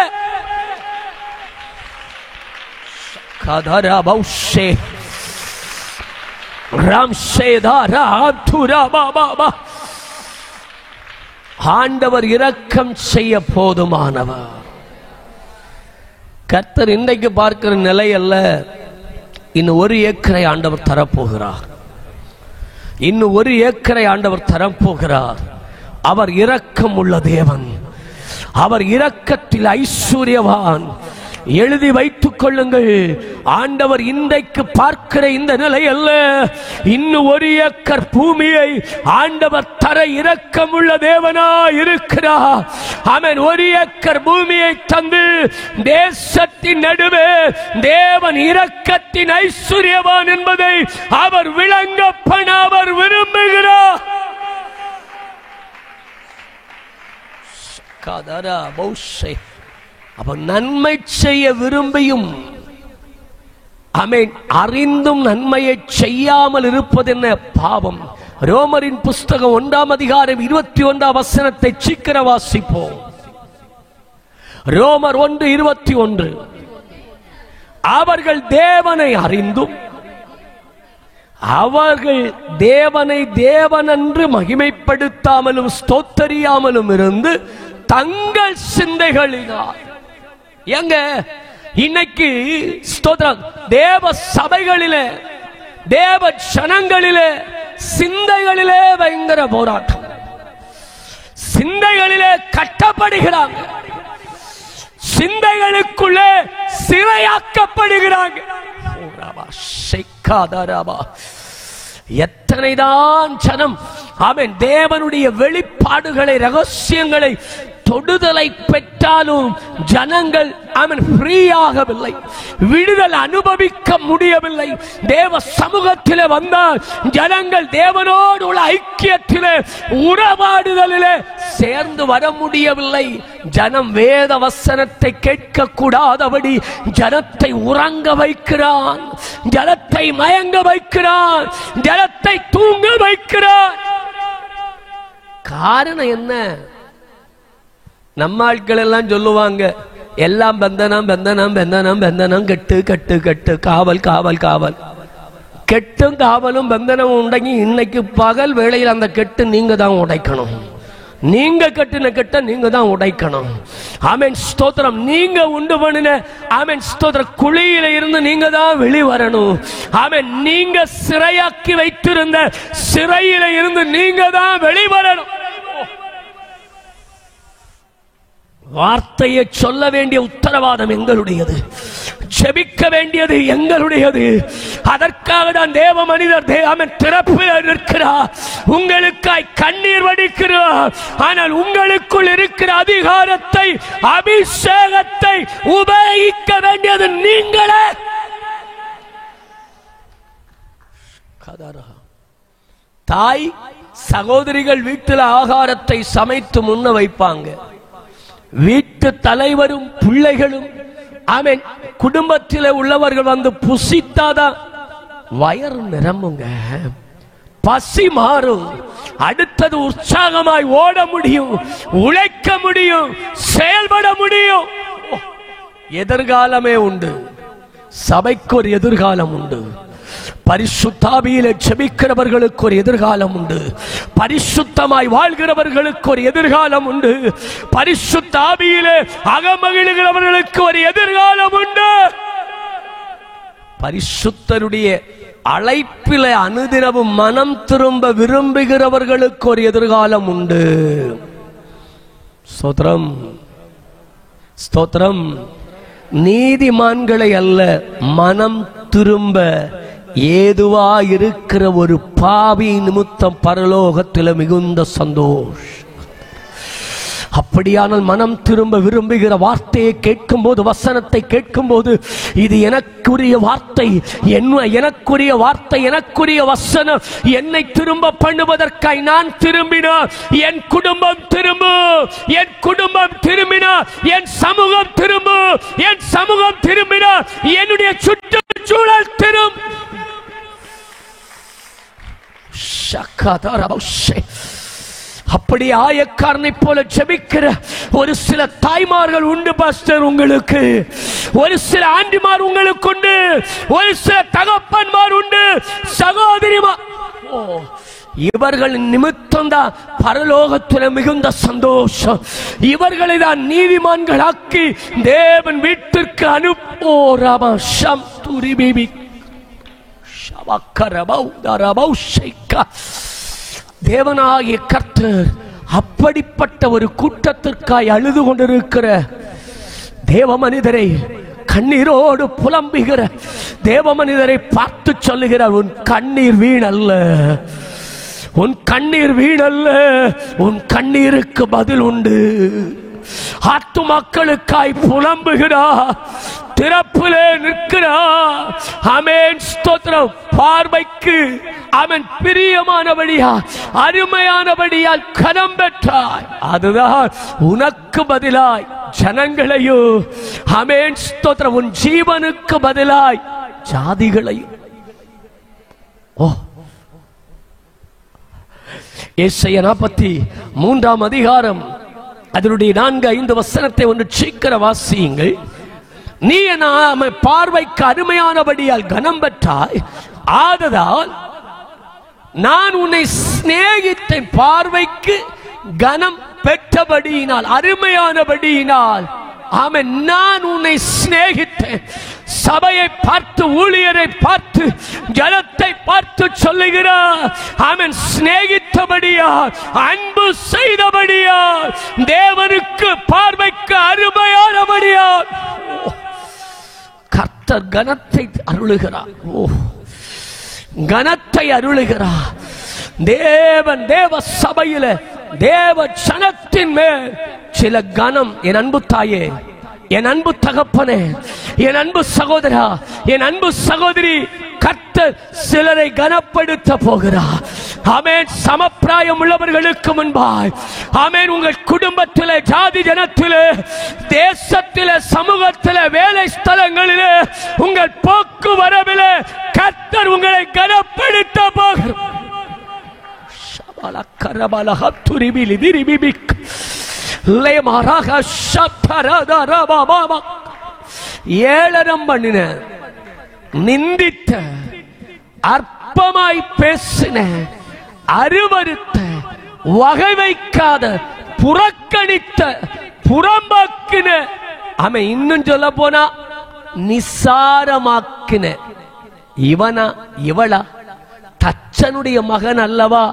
கதரபௌஷே ஆண்டவர் இரக்கம் செய்ய போதுமானவர். கர்த்தர் இன்றைக்கு பார்க்கிற நிலை அல்ல. இன்னும் 1 ஏக்கரை ஆண்டவர் தரப்போகிறார். இன்னும் 1 ஏக்கரை ஆண்டவர் தரப்போகிறார். அவர் இரக்கம் உள்ள தேவன். அவர் இரக்கத்தில் ஐஸ்வர்யவான். எழுதி வைத்துக் கொள்ளுங்கள். ஆண்டவர் இன்றைக்கு பார்க்கிற இந்த நிலை அல்ல. இன்னும் 1 ஏக்கர் பூமியை ஆண்டவர் தர இரக்கம் உள்ள தேவனா இருக்கிறார். ஆமென். 1 ஏக்கர் பூமியை தந்து தேசத்தின் நடுவே தேவன் இரக்கத்தின் ஐஸ்வர்யவான் என்பதை அவர் விளங்க பண்ண அவர் விரும்புகிறார். அவன் நன்மை செய்ய விரும்பியும் ஆமென் அறிந்தும் நன்மையை செய்யாமல் இருப்பது என்ன? பாவம். ரோமரின் புஸ்தகம் 1ஆம் அதிகாரம் 21ஆம் வசனத்தை சீக்கிர வாசிப்போம். ரோமர் 1:21. அவர்கள் தேவனை அறிந்தும் அவர்கள் தேவனை தேவனென்று மகிமைப்படுத்தாமலும் ஸ்தோத்தரியாமலும் இருந்து தங்கள் சிந்தைகளினால். எங்க இன்னைக்கு ஸ்தோத்திரம் தேவ சபைகளிலே, தேவ ஜனங்களிலே, சிந்தைகளிலே பயங்கர போராட்டம். சிந்தைகளிலே கட்டப்படுகிறாங்க, சிந்தைகளுக்குள்ளே சிறையாக்கப்படுகிறாங்க. எத்தனைதான் ஜனம் அவன் தேவனுடைய வெளிப்பாடுகளை, ரகசியங்களை, தொடுதலை பெற்றாலும் ஜனங்கள் அவன் ஃப்ரீயாகவில்லை, விடுதல் அனுபவிக்க முடியவில்லை. தேவ சமூகத்திலே வந்தால் ஜனங்கள் தேவனோடு உள்ள ஐக்கியத்திலே, உறவாடுதலிலே சேர்ந்து வர முடியவில்லை. ஜனம் வேத வசனத்தை கேட்க கூடாதபடி ஜனத்தை உறங்க வைக்கிறான், ஜனத்தை மயங்க வைக்கிறான், ஜனத்தை தூங்க வைக்கிறான். காரணம் என்ன? நம்ம ஆட்கள் எல்லாம் சொல்லுவாங்க, எல்லாம் பந்தனம் பந்தனம் பந்தனம் பந்தனம், கெட்டு கெட்டு கெட்டு, காவல் காவல் காவல். கெட்டும் காவலும் பந்தனமும் உண்டங்கி இன்னைக்கு பகல் வேளையில் அந்த கெட்டு நீங்க தான் உடைக்கணும். நீங்க கட்டின கெட்ட நீங்க தான் உடைக்கணும். ஆமென் ஸ்தோத்திரம். நீங்க உண்டு பண்ணின ஆமென் ஸ்தோத்திரம் குழியில இருந்து நீங்க தான் வெளிவரணும். ஆமென். நீங்க சிறையாக்கி வைத்திருந்த சிறையில இருந்து நீங்க தான் வெளிவரணும். வார்த்தையை சொல்ல வேண்டிய உத்தரவாதம் எங்களுடையது, ஜெபிக்க வேண்டியது எங்களுடையது. அதற்காக தான் தேவ மனிதர் திறப்பில் இருக்கிறார், உங்களுக்காய் கண்ணீர் வடிக்கிறார். ஆனால் உங்களுக்குள் இருக்கிற அதிகாரத்தை, அபிஷேகத்தை உபயோகிக்க வேண்டியது நீங்களே. தாய் சகோதரிகள் வீட்டில் ஆகாரத்தை சமைத்து முன்ன வைப்பாங்க. வீட்டு தலைவரும் பிள்ளைகளும் ஆமென் குடும்பத்தில் உள்ளவர்கள் வந்து புசித்தாதான் வயறு நிரம்புங்க, பசி மாறும், அடுத்தது உற்சாகமாய் ஓட முடியும், உழைக்க முடியும், செயல்பட முடியும். எதிர்காலமே உண்டு. சபைக்கு ஒரு எதிர்காலம் உண்டு. பரிசுத்தாவியிலே ஜெபிக்கிறவர்களுக்கு ஒரு எதிர்காலம் உண்டு. பரிசுத்தமாய் வாழ்கிறவர்களுக்கு ஒரு எதிர்காலம் உண்டு. பரிசுத்தாவியிலே அகமகிழ்கிறவர்களுக்கு ஒரு எதிர்காலம் உண்டு. பரிசுத்தருடைய அழைப்பில அனுதினமும் மனம் திரும்ப விரும்புகிறவர்களுக்கு ஒரு எதிர்காலம் உண்டு. ஸ்தோத்திரம் ஸ்தோத்திரம். நீதிமான்களை அல்ல, மனம் திரும்ப ஏதுவா இருக்கிற ஒரு பாவி நிமித்தம் பரலோகத்தில் மிகுந்த சந்தோஷம். அப்படியானால் மனம் திரும்ப விரும்புகிற வார்த்தையை கேட்கும் போது, வசனத்தை கேட்கும் போது, இது எனக்குரிய வார்த்தை, எனக்குரிய வார்த்தை, எனக்குரிய வசனம், என்னை திரும்ப பண்ணுவதற்காய் நான் திரும்பினார், என் குடும்பம் திரும்பும், என் குடும்பம் திரும்பினார், என் சமூகம் திரும்பும், என் சமூகம் திரும்பினார், என்னுடைய சுற்றுச்சூழல் திரும்பும். அப்படி ஆயக்காரனை போல ஜெபிக்கிற ஒரு சில தாய்மார்கள் உண்டு பாஸ்டர் உங்களுக்கு, ஒரு சில ஆண்டிமார் உங்களுக்கு உண்டு, ஒரு சில தகப்பன்மார் உண்டு, சகோதரிமார். இவர்கள் நிமித்தம் தான் பரலோகத்தில் மிகுந்த சந்தோஷம். இவர்களை தான் நீதிமான்களாக்கி தேவன் வீட்டிற்கு அனுப்போராமா. தேவனாகிய கர்த்தர் அப்படிப்பட்ட ஒரு கூட்டத்திற்காய் அழுது கொண்டிருக்கிற தேவ மனிதரை, கண்ணீரோடு புலம்புகிற தேவ மனிதரை பார்த்து சொல்லுகிறார், உன் கண்ணீர் வீணல்ல, உன் கண்ணீர் வீணல்ல, உன் கண்ணீருக்கு பதில் உண்டு. ஆத்து மக்களுக்காய் புலம்புகிறார், திறப்பிலே நிற்கிறார். ஆமென் ஸ்தோத்திரம். பார்வைக்கு அவன் பிரியமானபடியா, அருமையானபடியால் கனம் பெற்றாய். அதுதான் உனக்கு பதிலாய் ஜனங்களையோ, ஆமென் ஸ்தோத்திரம், உன் ஜீவனுக்கு பதிலாய் ஜாதிகளையும். ஏசாயா 43 அதிகாரம் அதனுடைய 4-5 வசனத்தை ஒன்று சீக்கிரம் வாசியுங்கள். நீ என் பார்வைக்கு அருமையானபடியால் கனம் பெற்றாய், ஆததால் நான் உன்னை சிநேகித்தேன். பார்வைக்கு கனம் பெற்றபடியினால், அருமையானபடியினால், ஆமென், நான் உன்னை சிநேகித்தேன். சபையை பார்த்து, ஊழியரை பார்த்து, ஜனத்தை பார்த்து சொல்லுகிறார், ஆமென், சிநேகித்தபடியால், அன்பு செய்தபடியால், தேவனுக்கு பார்வைக்கு அருமையானபடியால் கர்த்தர் கனத்தை அருளுகிறார். கனத்த கனத்தை அருளுகிறார். தேவன் தேவ சபையில தேவ ஜனத்தின் மேல் சில கனம். என் அன்பு தாயே, என் அன்பு தகப்பனே, என் அன்பு சகோதரா, என் அன்பு சகோதரி, கர்த்தர் சிலரை கனப்படுத்த போகிறார். ஆமென். சமப்பிராயம் உள்ளவர்களுக்கு முன்பாய், ஆமென், உங்கள் குடும்பத்திலே, ஜாதி ஜனத்திலே, தேசத்திலே, சமூகத்திலே, வேலை ஸ்தலங்களிலே, உங்கள் போக்குவரவிலே கர்த்தர் உங்களை கனப்படுத்த போகிறார். ஏளனம் பண்ணின, நிந்தித்த, அற்பமாய் பேசின, அருவருத்த, வகை வைக்காத, புறக்கணித்த, புறம்பாக்கின, அவன் இன்னும் சொல்ல போனா நிசாரமாக்கின, இவனா இவளா தச்சனுடைய மகன் அல்லவா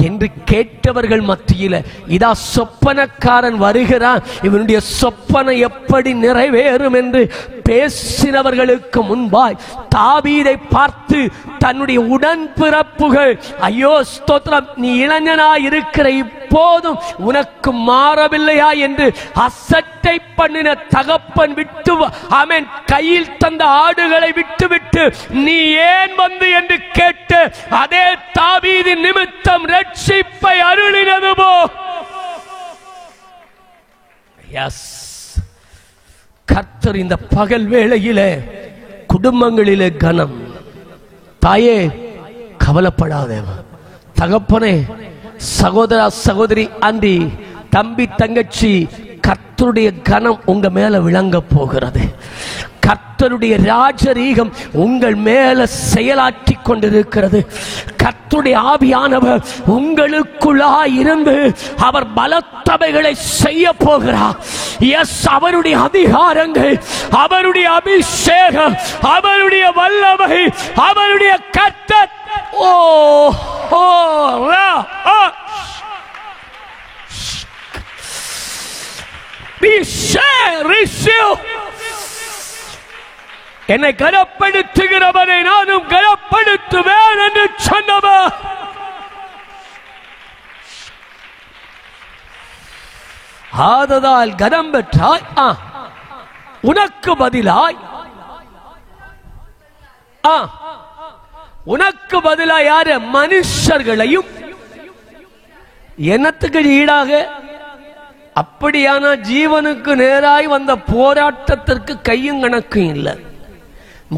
என்று கேட்டவர்கள் மத்தியில இதா சொப்பனக்காரன் வருகிறான், இவனுடைய சொப்பனை எப்படி நிறைவேறும் என்று பேசினவர்களுக்கு முன்பாய் தாவீதை பார்த்து தன்னுடைய உடன்பிறப்புகள், ஐயோ ஸ்தோத்திரம், நீ இளைஞனாய் இருக்கிற இப்போதும் உனக்கு மாறவில்லையா என்று அசட்டை பண்ணின தகப்பன் விட்டு, ஆமென், கையில் தந்த ஆடுகளை விட்டுவிட்டு நீ ஏன் வந்து என்று கேட்டு அதே தாவீதின் நிமித்தம் ரட்சிப்பை அருளினது போ. எஸ், கர்த்தர் இந்த பகல் வேளையிலே குடும்பங்களிலே கனம். தாயே கவலைப்படாதே, தகப்பனே, சகோதரா சகோதரி, ஆண்டி, தம்பி, தங்கச்சி, கர்த்தருடைய கனம் உங்க மேல விளங்க போகிறது. கர்த்தருடைய ராஜரீகம் உங்கள் மேல செயலாற்றி கொண்டிருக்கிறது. கர்த்தருடைய ஆவியானவர் உங்களுக்குள்ளாய் இருந்து அவர் பலத்தவைகளை செய்ய போகிறார். எஸ், அவருடைய அதிகாரங்கள், அவருடைய அபிஷேகம், அவருடைய வல்லமை, அவருடைய கர்த்தர். ஓ ஓ என்னை கனப்படுத்துகிறவனை நானும் கனப்படுத்துவேன் என்று சொன்னவர். ஆததால் கனம் பெற்றாய், உனக்கு பதிலாய் யார மனுஷர்களையும் என்னத்துக்கு ஈடாக, அப்படியான ஜீவனுக்கு நேராய் வந்த போராட்டத்திற்கு கையும் கணக்கும் இல்லை,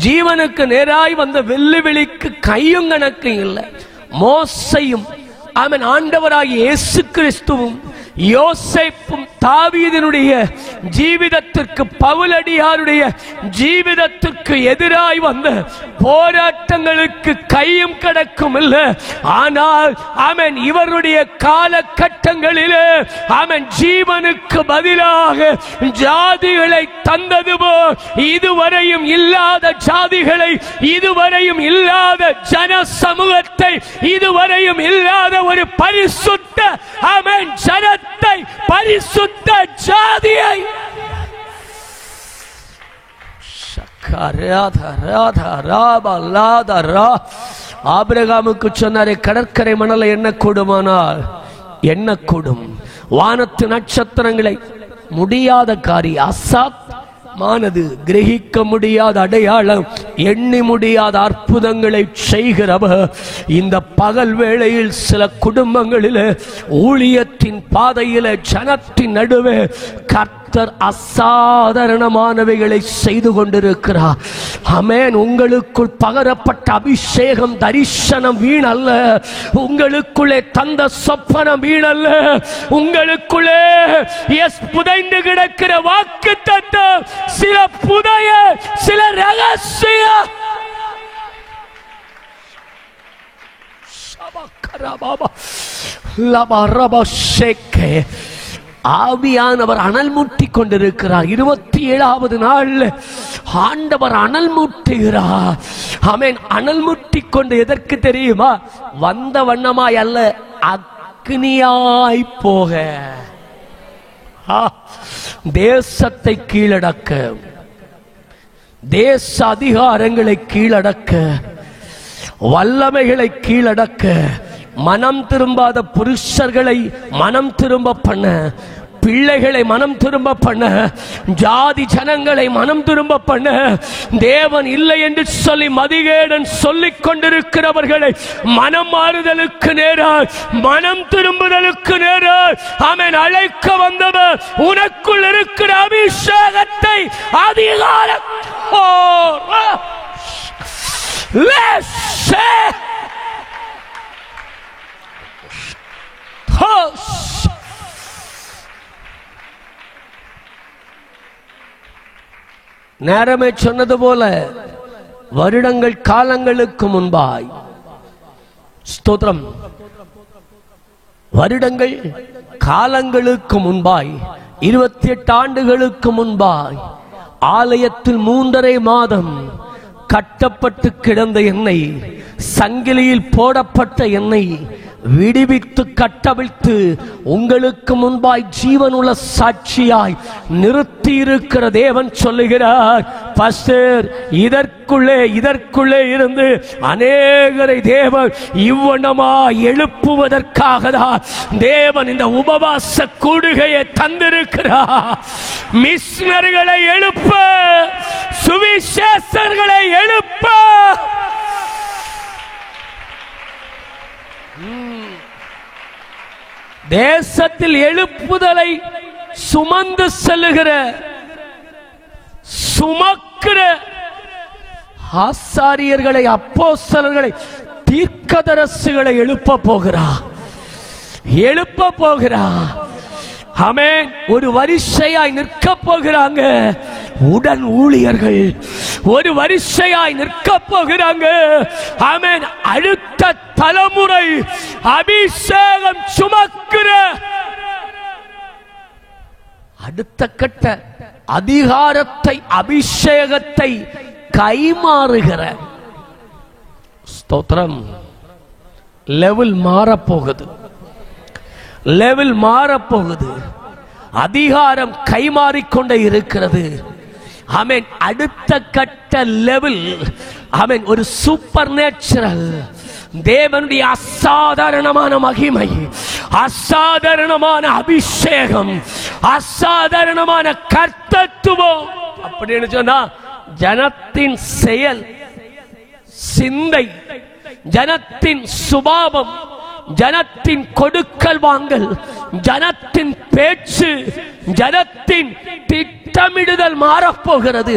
ஜீவனுக்கு நேராய் வந்த வெள்ளிவெளிக்கு கையும் கணக்கும் இல்லை. மோசையும் அவன் ஆண்டவராகிய இயேசு கிறிஸ்துவும் யோசேப்பும் தாவீதினுடைய ஜீவிதத்திற்கு, பவுலடியாருடைய ஜீவிதத்திற்கு எதிராய் வந்த போராட்டங்களுக்கு கையும் கடக்கும் இல்லை. ஆனால் அவன் இவருடைய காலகட்டங்களிலே அவன் ஜீவனுக்கு பதிலாக ஜாதிகளை தந்தது போல் இதுவரையும் இல்லாத ஜாதிகளை, இதுவரையும் இல்லாத ஜன சமூகத்தை, இதுவரையும் இல்லாத ஒரு பரிசுத்த அவன் ஜனத்தை, பரிசுத்த ஜாதியை ஆபிரகாமுக்கு சொன்னாரே, கடற்கரை மணலை எண்ணக்கூடுமானால் எண்ணக்கூடும், வானத்து நட்சத்திரங்களை முடியாத காரியம், அசாமானது, கிரகிக்க முடியாத அடையாளம், எண்ணி முடியாத அற்புதங்களை செய்கிறவர் இந்த பகல் வேளையில் சில குடும்பங்களில் ஊழியத்தின் பாதையில் ஜனத்தின் நடுவே கர்த்தர் அசாதாரணமானவைகளை செய்து கொண்டிருக்கிறார். ஆமென். உங்களுக்குள் பகரப்பட்ட அபிஷேகம், தரிசனம் வீணல்ல, உங்களுக்குள்ளே தந்த சொப்பனம் வீணல்ல, உங்களுக்குள்ளே புதைந்து கிடக்கிற வாக்குத்தத்தம், சில புதைய, சில ரகசிய ஆவியானவர் அனல் மூட்டி கொண்டிருக்கிறார். 27வது நாள் ஆண்டவர் அனல் மூட்டுகிறார். ஆமென். அனல் மூட்டி கொண்டு எதற்கு தெரியுமா? வந்த வண்ணமாய் அல்ல, அக்னியாய் போக, தேசத்தை கீழடக்க, தேச அதிகாரங்களை கீழடக்க, வல்லமைகளை கீழடக்க, மனம் திரும்பாத புருஷர்களை மனம் திரும்ப பண்ண, பிள்ளைகளை மனம் திரும்ப பண்ண, ஜாதி ஜனங்களை மனம் திரும்ப பண்ண, தேவன் இல்லை என்று சொல்லி மதிகேடன் சொல்லிக் கொண்டிருக்கிறவர்களை மனம் மாறுதலுக்கு நேராய், மனம் திரும்புதலுக்கு நேராய் அவன் அழைக்க வந்தவர். உனக்குள் இருக்கிற அபிஷேகத்தை அதிகாரம் நேரமே சொன்னது போல வருடங்கள் காலங்களுக்கு முன்பாய், ஸ்தோத்திரம், வருடங்கள் காலங்களுக்கு முன்பாய், 28 ஆண்டுகளுக்கு முன்பாய் ஆலயத்தில் 3.5 மாதம் கட்டப்பட்டு கிடந்த என்னை, சங்கிலியில் போடப்பட்ட என்னை விடுவித்து கட்டவிழ்த்து உங்களுக்கு முன்பாய் ஜீவனுள்ள சாட்சியாய் நிறுத்தி இருக்கிற தேவன் சொல்லுகிறார், பாஸ்டர், இதற்குள்ளே இருந்து அநேகரை தேவன் இவ்வண்ணமா எழுப்புவதற்காக தான் தேவன் இந்த உபவாச கூடுகையை தந்திருக்கிறார். மிஷனரிகளை எழுப்ப, சுவிசேஷர்களை எழுப்ப, தேசத்தில் எழுப்புதலை சுமந்து செல்லுகிற, சுமக்கிற ஆசாரியர்களை, அப்போஸ்தலர்களை, தீர்க்கதரிசிகளை எழுப்ப போகிறார். ஆமென். ஒரு வரிசையாய் நிற்க போகிறாங்க. உடன் ஊழியர்கள் ஒரு வரிசையாய் நிற்க போகிறாங்க. ஆமென். அடுத்த தலைமுறை அபிஷேகம் சுமக்கிற, அடுத்த கட்ட அதிகாரத்தை, அபிஷேகத்தை கைமாறுகிற, ஸ்தோத்திரம், லெவல் மாறப்போகுது. அதிகாரம் கைமாறிக்கொண்டே இருக்கிறது. ஆமென். அடுத்த கட்ட லெவல், ஆமென், ஒரு சூப்பர் நேச்சுரல், தேவனுடைய அசாதாரணமான மகிமை, அசாதாரணமான அபிஷேகம், அசாதாரணமான கர்த்தத்துவம். அப்படின்னு சொன்னா ஜனத்தின் செயல், சிந்தை, ஜனத்தின் சுபாவம், ஜனத்தின் கொடுக்கல் வாங்கல், ஜனத்தின் பேச்சு, ஜனத்தின் திட்டமிடுதல் மாறப்போகிறது.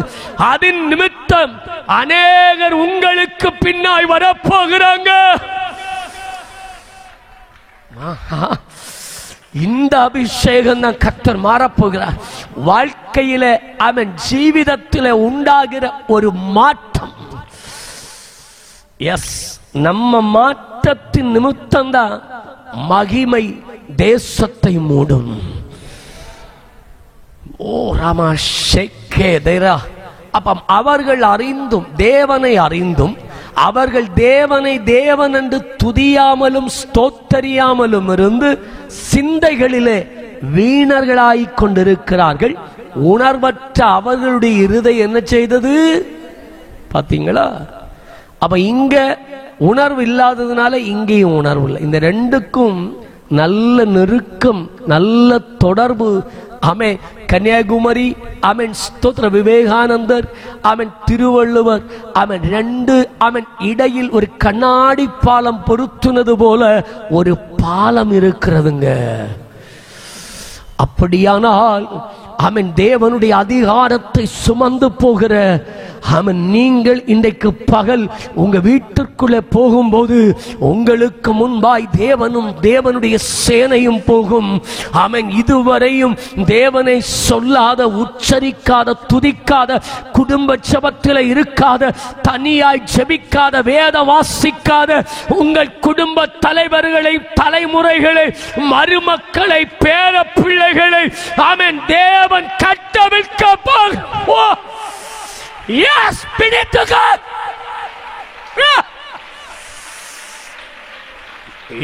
அதன் நிமித்தம் அநேகர் உங்களுக்கு பின்னாய் வரப்போகிறாங்க. இந்த அபிஷேகம் தான் கர்த்தர் மாறப்போகிறார். வாழ்க்கையில, அவன் ஜீவிதத்தில் உண்டாகிற ஒரு மாற்றம். எஸ், நம்ம மாற்றத்தின் நிமித்தம் தான் மகிமை தேசத்தை மூடும். ஓ ராமா ஷேக்கே தேரா. அப்ப அவர்கள் அறிந்தும், தேவனை அறிந்தும், அவர்கள் தேவனை தேவன் என்று துதியாமலும் ஸ்தோத்தரியாமலும் இருந்து சிந்தைகளிலே வீணர்களாய் கொண்டிருக்கிறார்கள். உணர்வற்ற அவர்களுடைய இருதயம் என்ன செய்தது பாத்தீங்களா? அப்ப இங்க உணர்வு இல்லாததுனால இங்கேயும் உணர்வு இல்லை. இந்த ரெண்டுக்கும் நல்ல நெருக்கம், நல்ல தொடர்பு. ஆமென். கன்னியாகுமரி, ஆமென், ஸ்தோத்திர, விவேகானந்தர், ஆமென், திருவள்ளுவர், ஆமென், ரெண்டு, ஆமென், இடையில் ஒரு கண்ணாடி பாலம் பொருத்துனது போல ஒரு பாலம் இருக்கிறதுங்க. அப்படியானால் ஆமென், தேவனுடைய அதிகாரத்தை சுமந்து போகிற, ஆமென், நீங்கள் இன்றைக்கு பகல் உங்க வீட்டிற்குள்ளே போகும்போது உங்களுக்கு முன்பாய் தேவனும் தேவனுடைய சேனையும் போகும். ஆமென். இதுவரையும் தேவனை சொல்லாத, உச்சரிக்காத, துதிக்காத, குடும்ப ஜெபத்தில் இருக்காத, தனியாய் ஜெபிக்காத, வேத வாசிக்காத உங்கள் குடும்ப தலைவர்களை, தலைமுறைகளை, மருமக்களை, பேர பிள்ளைகளை, ஆமென், தேவன் கட்டவிழ்க்க போகிறார். Yes, beneath the God.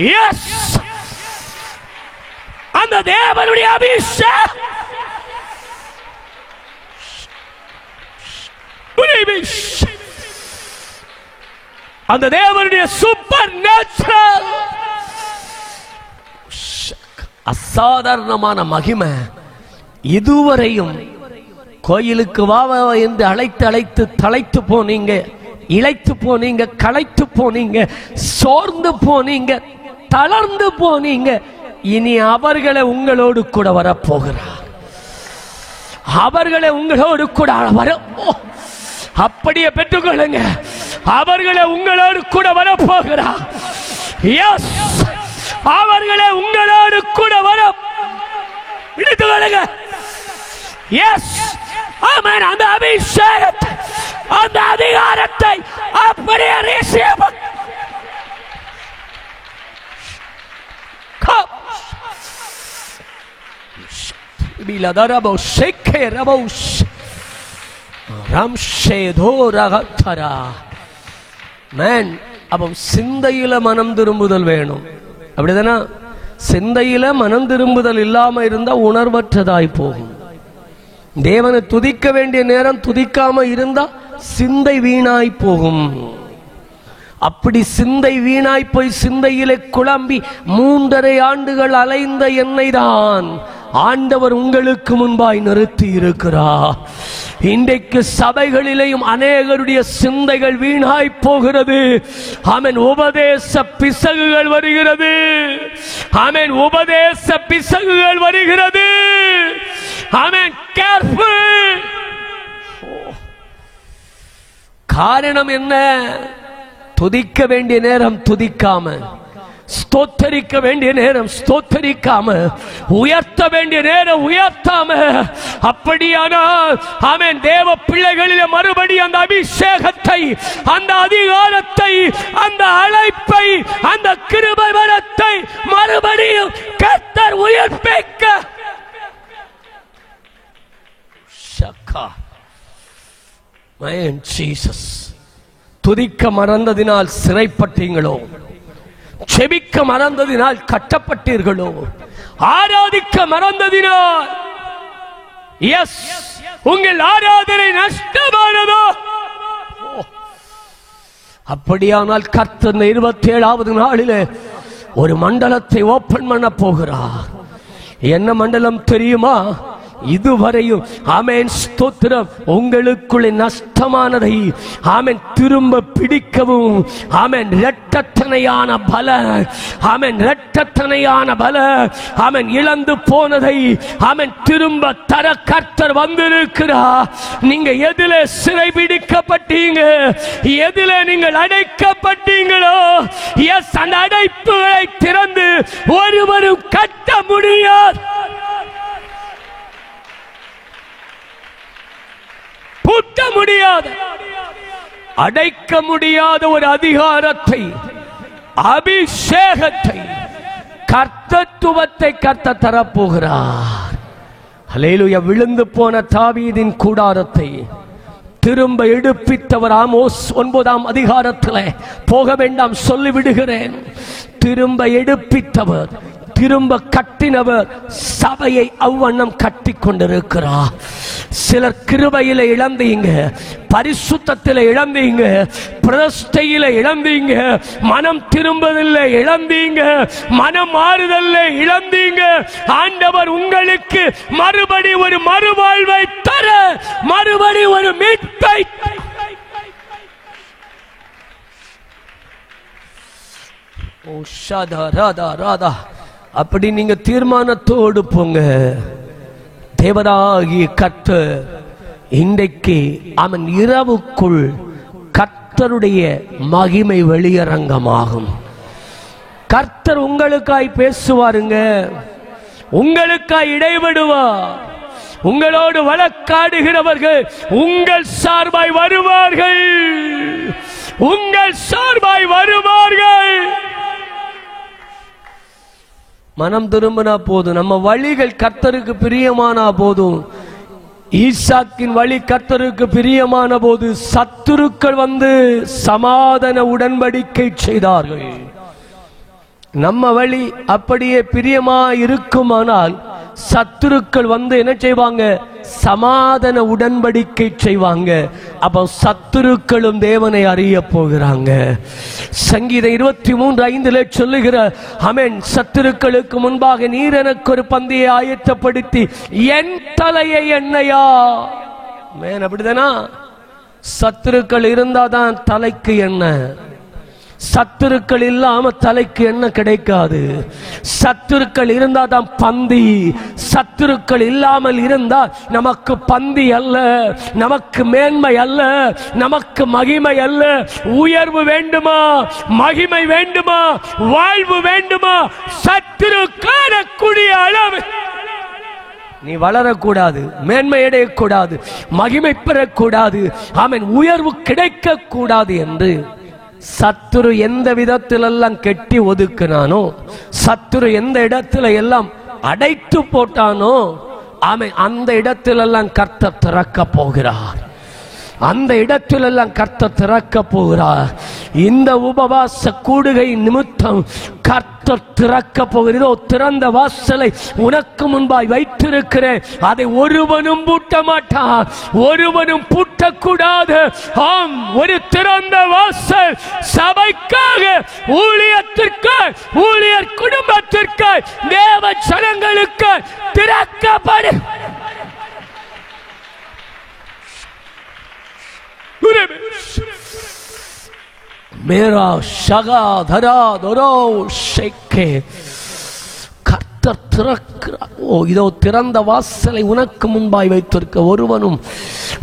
Yes. அந்த தேவனுடைய அபிஷேகம் அந்த தேவனுடைய சூப்பர் நேச்சுரல் அசாதாரணமான மகிமை இதுவரையும் கோயிலுக்கு வா என்று அழைத்து அழைத்து தளைத்து போனீங்க, இழைத்து போனீங்க, களைத்து போனீங்க, சோர்ந்து போனீங்க, தளர்ந்து போனீங்க. இனி அவர்களை உங்களோடு கூட வரப்போகிறார். அவர்களை உங்களோடு கூட வர அப்படியே பெற்றுக்கொள்ளுங்க. அவர்களை உங்களோடு கூட வரப்போகிறார். எஸ், அவர்களை உங்களோடு கூட வர எடுத்துக்கொள்ளுங்க. எஸ், ஆமென். அந்த அபிஷேகத்தை, அந்த அதிகாரத்தை அப்படியே ரிசீவ். பிலதரபோ ஷேக்கரபோஸ் ராம்ஷேதோரகதரா மேன். அப்போ சிந்தையில மனம் திரும்புதல் வேணும். அப்படிதானா? சிந்தையில மனம் திரும்புதல் இல்லாம இருந்தா உணர்வற்றதாய் போகும். தேவனை துதிக்க வேண்டிய நேரம் துதிக்காம இருந்தா சிந்தை வீணாய் போகும். அப்படி சிந்தை வீணாய் போய் சிந்தையிலே குழம்பி 3.5 ஆண்டுகள் அலைந்த என்னை தான் ஆண்டவர் உங்களுக்கு முன்பாய் நிறுத்தி இருக்கிறார். இன்றைக்கு சபைகளிலேயும் அநேகருடைய சிந்தைகள் வீணாய் போகிறது. ஆமென். உபதேச பிசகுகள் வருகிறது. ஆமென். உபதேச பிசகுகள் வருகிறது. ஆமென். கேர்ஃபுல். காரணம் என்ன? துதிக்க வேண்டிய நேரம் துதிக்காம, ஸ்தோத்தரிக்க வேண்டிய நேரம் ஸ்தோத்தரிக்காம, உயர்த்த வேண்டிய நேரம் உயர்த்தாம. அப்படியானால் ஆமென், தேவ பிள்ளைகளிலே மறுபடி அந்த அபிஷேகத்தை, அந்த அதிகாரத்தை, அந்த அழைப்பை, அந்த கிருபை வரத்தை மறுபடியும் கர்த்தர் உயிர்ப்பிக்க ஷக்கா மைன் ஜீசஸ். துதிக்க மறந்ததினால் சிறைப்பட்டீங்களோ, செபிக்க மறந்ததினால் கட்டப்பட்டீர்களோ, ஆராதிக்க மறந்ததினால் எஸ் உங்கள் ஆராதனை நஷ்டமானதோ? அப்படியானால் கர்த்தர் 27வது நாளிலே ஒரு மண்டலத்தை ஓபன் பண்ண போகிறார். என்ன மண்டலம் தெரியுமா? இதுவரையும் ஆமென் ஸ்தோத்திரம் உங்களுக்குள்ளே நஷ்டமானதை ஆமென் திரும்ப பிடிக்கவும், ஆமென் இரட்டத்தனையான பல, ஆமென் இரட்டத்தனையான பல, ஆமென் இழந்து போனதை ஆமென் திரும்ப தர கர்த்தர் வந்திருக்கிறார். நீங்க எதிலே சிறை பிடிக்கப்பட்டீங்க, எதிலே நீங்கள் அடைக்கப்பட்டீங்களோ, எஸ் அந்த அடைப்புகளை திறந்து ஒருவரும் கட்ட முடியாது, பூட்ட முடியாத, அடைக்க முடியாத ஒரு அதிகாரத்தை, அபிஷேகத்தை, கர்த்தத்துவத்தை கர்த்தர் தரப்போகிறார். ஹல்லேலூயா. விழுந்து போன தாவீதின் கூடாரத்தை திரும்ப எடுப்பித்தவர். ஆமோஸ் 9ஆம் அதிகாரத்தில் போக வேண்டாம் சொல்லிவிடுகிறேன். திரும்ப எடுப்பித்தவர், திரும்ப கட்டினவர் சபையை அவ்வண்ணம் கட்டி கொண்டிருக்கிறார். சிலர் கிருபையில இழந்தீங்க, பரிசுத்தத்தில் இழந்தீங்க, பிரதிஷ்டையில இழந்தீங்க, மனம் திரும்பதில்லை இழந்தீங்க, மனம் மாறுதல்ல இழந்தீங்க. ஆண்டவர் உங்களுக்கு மறுபடி ஒரு மறுவாழ்வை தர, மறுபடி ஒரு மீட்பை ராதா. அப்படி நீங்க தீர்மானத்தோடு போங்க. தேவராகிய கர்த்தர் இன்றைக்கு அவன் இரவுக்குள் கர்த்தருடைய மகிமை வெளியரங்கமாகும். கர்த்தர் உங்களுக்காய் பேசுவாருங்க, உங்களுக்காய் இடைவிடுவார். உங்களோடு வழக்காடுகிறவர்கள் உங்கள் சார்பாய் வருவார்கள், உங்கள் சார்பாய் வருவார்கள். மனம் திரும்பினா போதும், நம்ம வழிகள் கர்த்தருக்கு பிரியமானா போதும். ஈசாக்கின் வழி கர்த்தருக்கு பிரியமான போது சத்துருக்கள் வந்து சமாதான உடன்படிக்கை செய்தார்கள். நம்ம வழி அப்படியே பிரியமா இருக்குமானால் சத்துருக்கள் வந்து என்ன செய்வாங்க? சமாதான உடன்படிக்கை செய்வாங்க. அப்ப சத்துருக்களும் தேவனை அறிய போகிறாங்க. சங்கீதம் 23:5 சொல்லுகிற ஆமென், சத்துருக்களுக்கு முன்பாக நீர் எனக்கு ஒரு பந்தியை ஆயத்தப்படுத்தி என் தலையை எண்ணெயா. மேன் அப்படிதானா? சத்துருக்கள் இருந்தாதான் தலைக்கு எண்ணெய். சத்துருக்கள் இல்லாம தலைக்கு எண்ணெய் கிடைக்காது. சத்துருக்கள் இருந்தாதான் பந்தி. சத்துருக்கள் இல்லாமல் இருந்தால் நமக்கு பந்தி அல்ல, நமக்கு மேன்மை அல்ல, நமக்கு மகிமை அல்ல. உயர்வு வேண்டுமா? மகிமை வேண்டுமா? வாழ்வு வேண்டுமா? சத்துரு காணக்கூடிய அளவு நீ வளரக்கூடாது, மேன்மை அடையக்கூடாது, மகிமை பெறக்கூடாது, ஆமென், உயர்வு கிடைக்க கூடாது என்று சத்துரு எந்த விதத்திலெல்லாம் கெட்டி ஒதுக்கினானோ, சத்துரு எந்த இடத்துல எல்லாம் அடைத்து போட்டானோ, ஆமென், அந்த இடத்திலெல்லாம் கர்த்தர் திறக்க போகிறார். அந்த இடத்திலெல்லாம் கர்த்தர் திறக்க போகிறார். இந்த உபவாச கூடுகை நிமித்தம் கர்த்தர் திறக்க போகிறதோ, திறந்த வாசலை உனக்கு முன்பாய் வைத்திருக்கிறேன், அதை ஒருவனும் பூட்ட மாட்டான், ஒருவனும் பூட்டக்கூடாது. ஆம், ஒரு திறந்த வாசல் சபைக்காக, ஊழியத்திற்கு, ஊழியர் குடும்பத்திற்கு, தேவ ஜனங்களுக்கு திறக்கப்படும். மேரா ஷகா தரா தரோ ஷேக்கே, கர்த்தர் திறக்கிறார். ஓ, இதோ திறந்த வாசலை உனக்கு முன்பாய் வைத்திருக்க, ஒருவனும்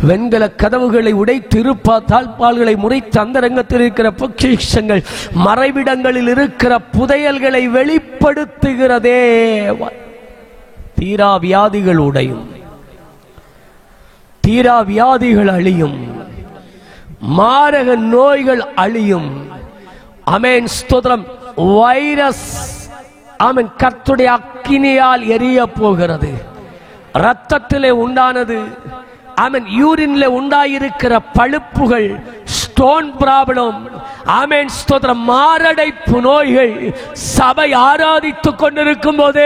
வெண்கல கதவுகளை உடைத்து இருப்பா தாழ்பால்களை முறைத்து அந்தரங்கத்தில் இருக்கிற பொக்கிஷங்கள், மறைவிடங்களில் இருக்கிற புதையல்களை வெளிப்படுத்துகிறதே. தீரா வியாதிகள் உடையும், தீரா வியாதிகள் அழியும், மாரக நோய்கள் அழியும். ஆமென், ஸ்தோத்திரம். வைரஸ் ஆமென் கர்த்தருடைய அக்கினியால் எரிய போகிறது. இரத்தத்திலே உண்டானது, ஆமென், யூரின்ல உண்டாயிருக்கிற பழுப்புகள், ஸ்டோன் ப்ராப்ளம், ஆமென், ஸ்தோத்திரம், மாரடைப்பு நோய்கள் சபை ஆராதித்துக் கொண்டிருக்கும் போது,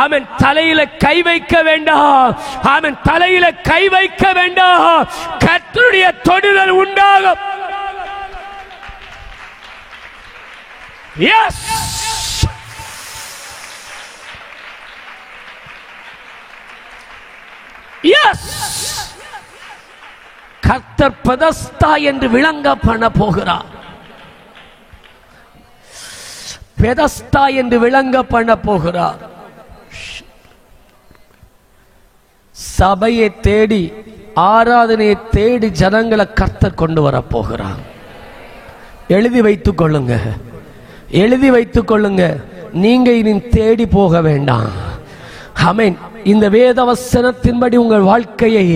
ஆமென், தலையில கை வைக்க வேண்டாம், ஆமென், தலையில கை வைக்க வேண்டாம். கர்த்தருடைய தொடுதல் உண்டாகும். எஸ், எஸ், கர்த்தர் பெதஸ்தா என்று விளங்க பண்ண போகிறார். பெதஸ்தா என்று விளங்க பண்ண போகிறார். சபையை தேடி, ஆராதனையை தேடி ஜனங்களை கர்த்தர் கொண்டு வர போகிறார். எழுதி வைத்துக் கொள்ளுங்க, எழுதி வைத்துக் கொள்ளுங்க. நீங்க இனி தேடி போக வேண்டாம். ஆமென். இந்த வேத வசனத்தின்படி உங்கள் வாழ்க்கையை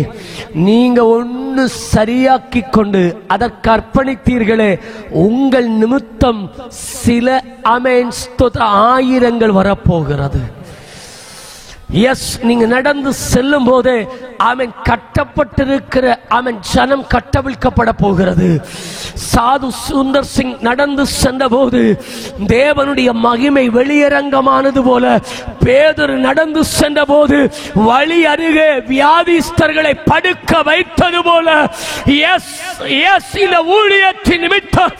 நீங்க ஒன்று சரியாக்கி கொண்டு அதற்கு அர்ப்பணித்தீர்களே, உங்கள் நிமித்தம் சில ஆமென் ஸ்தோத்திர ஆயிரங்கள் வரப்போகிறது. எஸ், நீங்க நடந்து செல்லும் போது ஆமென் கட்டப்பட்டிருக்கிற ஆமென் ஜனம் கட்டவிழ்க்கப்பட போகிறது. சாது சுந்தர் சிங் நடந்து சென்ற போது தேவனுடைய மகிமை வெளியரங்கமானது போல, பேதுரு நடந்து சென்ற போது வழி அருகே வியாதிஸ்தர்களை படுக்க வைத்தது போல, எஸ் எஸ், இந்த ஊழியத்தின் நிமித்தம்